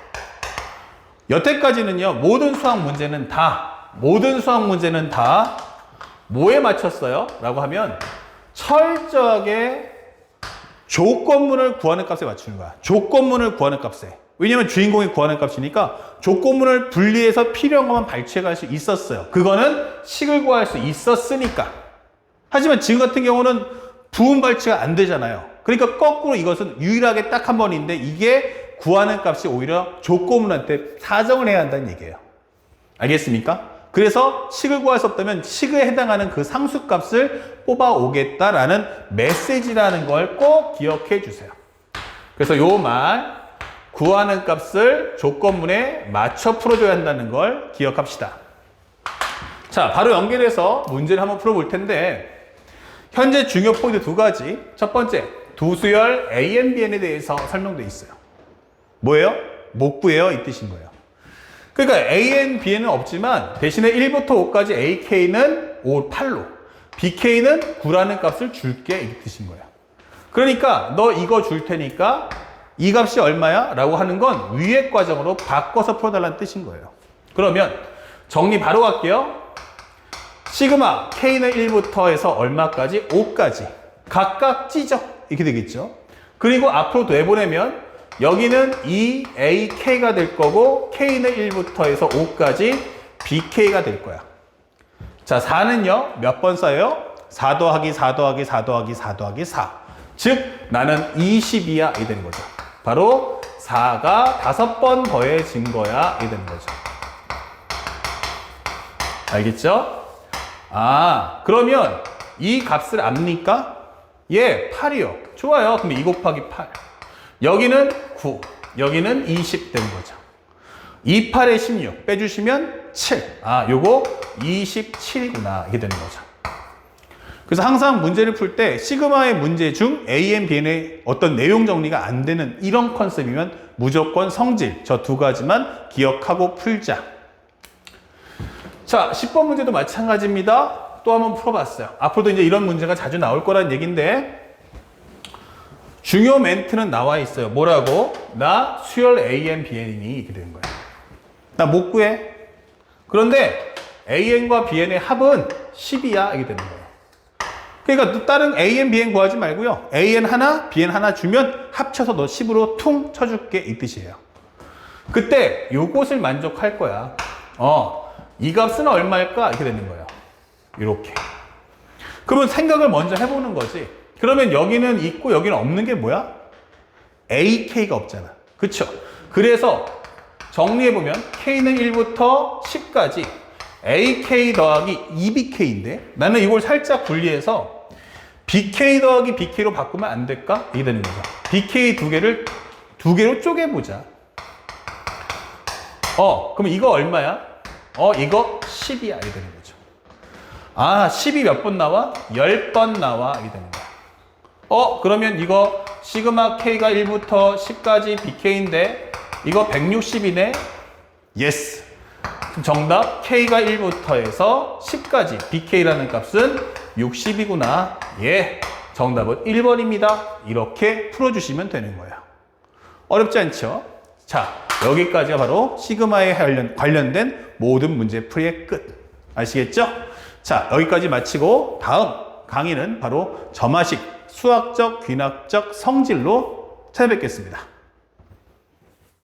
여태까지는요, 모든 수학 문제는 다 뭐에 맞췄어요? 라고 하면 철저하게 조건문을 구하는 값에 맞추는 거야. 조건문을 구하는 값에. 왜냐면 주인공이 구하는 값이니까 조건문을 분리해서 필요한 것만 발췌해 갈 수 있었어요. 그거는 식을 구할 수 있었으니까. 하지만 지금 같은 경우는 부분 발췌가 안 되잖아요. 그러니까 거꾸로 이것은 유일하게 딱 한 번인데 이게 구하는 값이 오히려 조건문한테 사정을 해야 한다는 얘기예요. 알겠습니까? 그래서 식을 구할 수 없다면 식에 해당하는 그 상수값을 뽑아오겠다라는 메시지라는 걸 꼭 기억해 주세요. 그래서 요 말 구하는 값을 조건문에 맞춰 풀어줘야 한다는 걸 기억합시다. 자, 바로 연결해서 문제를 한번 풀어볼 텐데 현재 중요 포인트 두 가지. 첫 번째, 두 수열 AN, BN에 대해서 설명되어 있어요. 뭐예요? 못 구해요 이 뜻인 거예요. 그러니까 AN, BN은 없지만 대신에 1부터 5까지 AK는 8로 BK는 9라는 값을 줄게 이 뜻인 거예요. 그러니까 너 이거 줄 테니까 이 값이 얼마야? 라고 하는 건 위의 과정으로 바꿔서 풀어달라는 뜻인 거예요. 그러면 정리 바로 갈게요. 시그마 K는 1부터 해서 얼마까지? 5까지 각각 찢어 이렇게 되겠죠. 그리고 앞으로 내보내면 여기는 2AK가 될 거고 K는 1부터 해서 5까지 BK가 될 거야. 자, 4는요 몇 번 쌓여요? 4 더하기 4 더하기 4 더하기 4 더하기 4. 즉 나는 20이야 이 되는 거죠. 바로 4가 5번 더해진 거야 이 되는 거죠. 알겠죠? 아, 그러면 이 값을 압니까? 예, 8이요. 좋아요. 그럼 2 곱하기 8. 여기는 9, 여기는 20 되는 거죠. 2, 8에 16 빼주시면 7. 아, 요거 27이구나. 이게 되는 거죠. 그래서 항상 문제를 풀 때 시그마의 문제 중 AN, BN의 어떤 내용 정리가 안 되는 이런 컨셉이면 무조건 성질, 저 두 가지만 기억하고 풀자. 자, 10번 문제도 마찬가지입니다. 또 한번 풀어봤어요. 앞으로도 이제 이런 문제가 자주 나올 거란 얘기인데 중요 멘트는 나와 있어요. 뭐라고? 나 수열 AN, BN이니 이렇게 되는 거야. 나 못 구해. 그런데 AN과 BN의 합은 10이야 이게 되는 거예요. 그러니까 또 다른 AN, BN 구하지 말고요. AN 하나, BN 하나 주면 합쳐서 너 10으로 퉁 쳐줄게 이 뜻이에요. 그때 요것을 만족할 거야. 이 값은 얼마일까? 이렇게 되는 거예요. 이렇게. 그러면 생각을 먼저 해보는 거지. 그러면 여기는 있고 여기는 없는 게 뭐야? AK가 없잖아. 그쵸? 그래서 정리해보면 K는 1부터 10까지 AK 더하기 2BK인데 나는 이걸 살짝 분리해서 BK 더하기 BK로 바꾸면 안 될까? 이게 되는 거죠. BK 두 개로 쪼개보자. 그럼 이거 얼마야? 이거 10이야. 이게 되는 거죠. 10이 몇 번 나와? 10번 나와. 이게 되는 거야. 그러면 이거 시그마 K가 1부터 10까지 BK인데 이거 160이네? 예스. 정답 K가 1부터 해서 10까지 BK라는 값은 60이구나. 예. 정답은 1번입니다. 이렇게 풀어주시면 되는 거예요. 어렵지 않죠? 자, 여기까지가 바로 시그마에 관련된 모든 문제풀이의 끝. 아시겠죠? 자, 여기까지 마치고 다음 강의는 바로 점화식 수학적, 귀납적 성질로 찾아뵙겠습니다.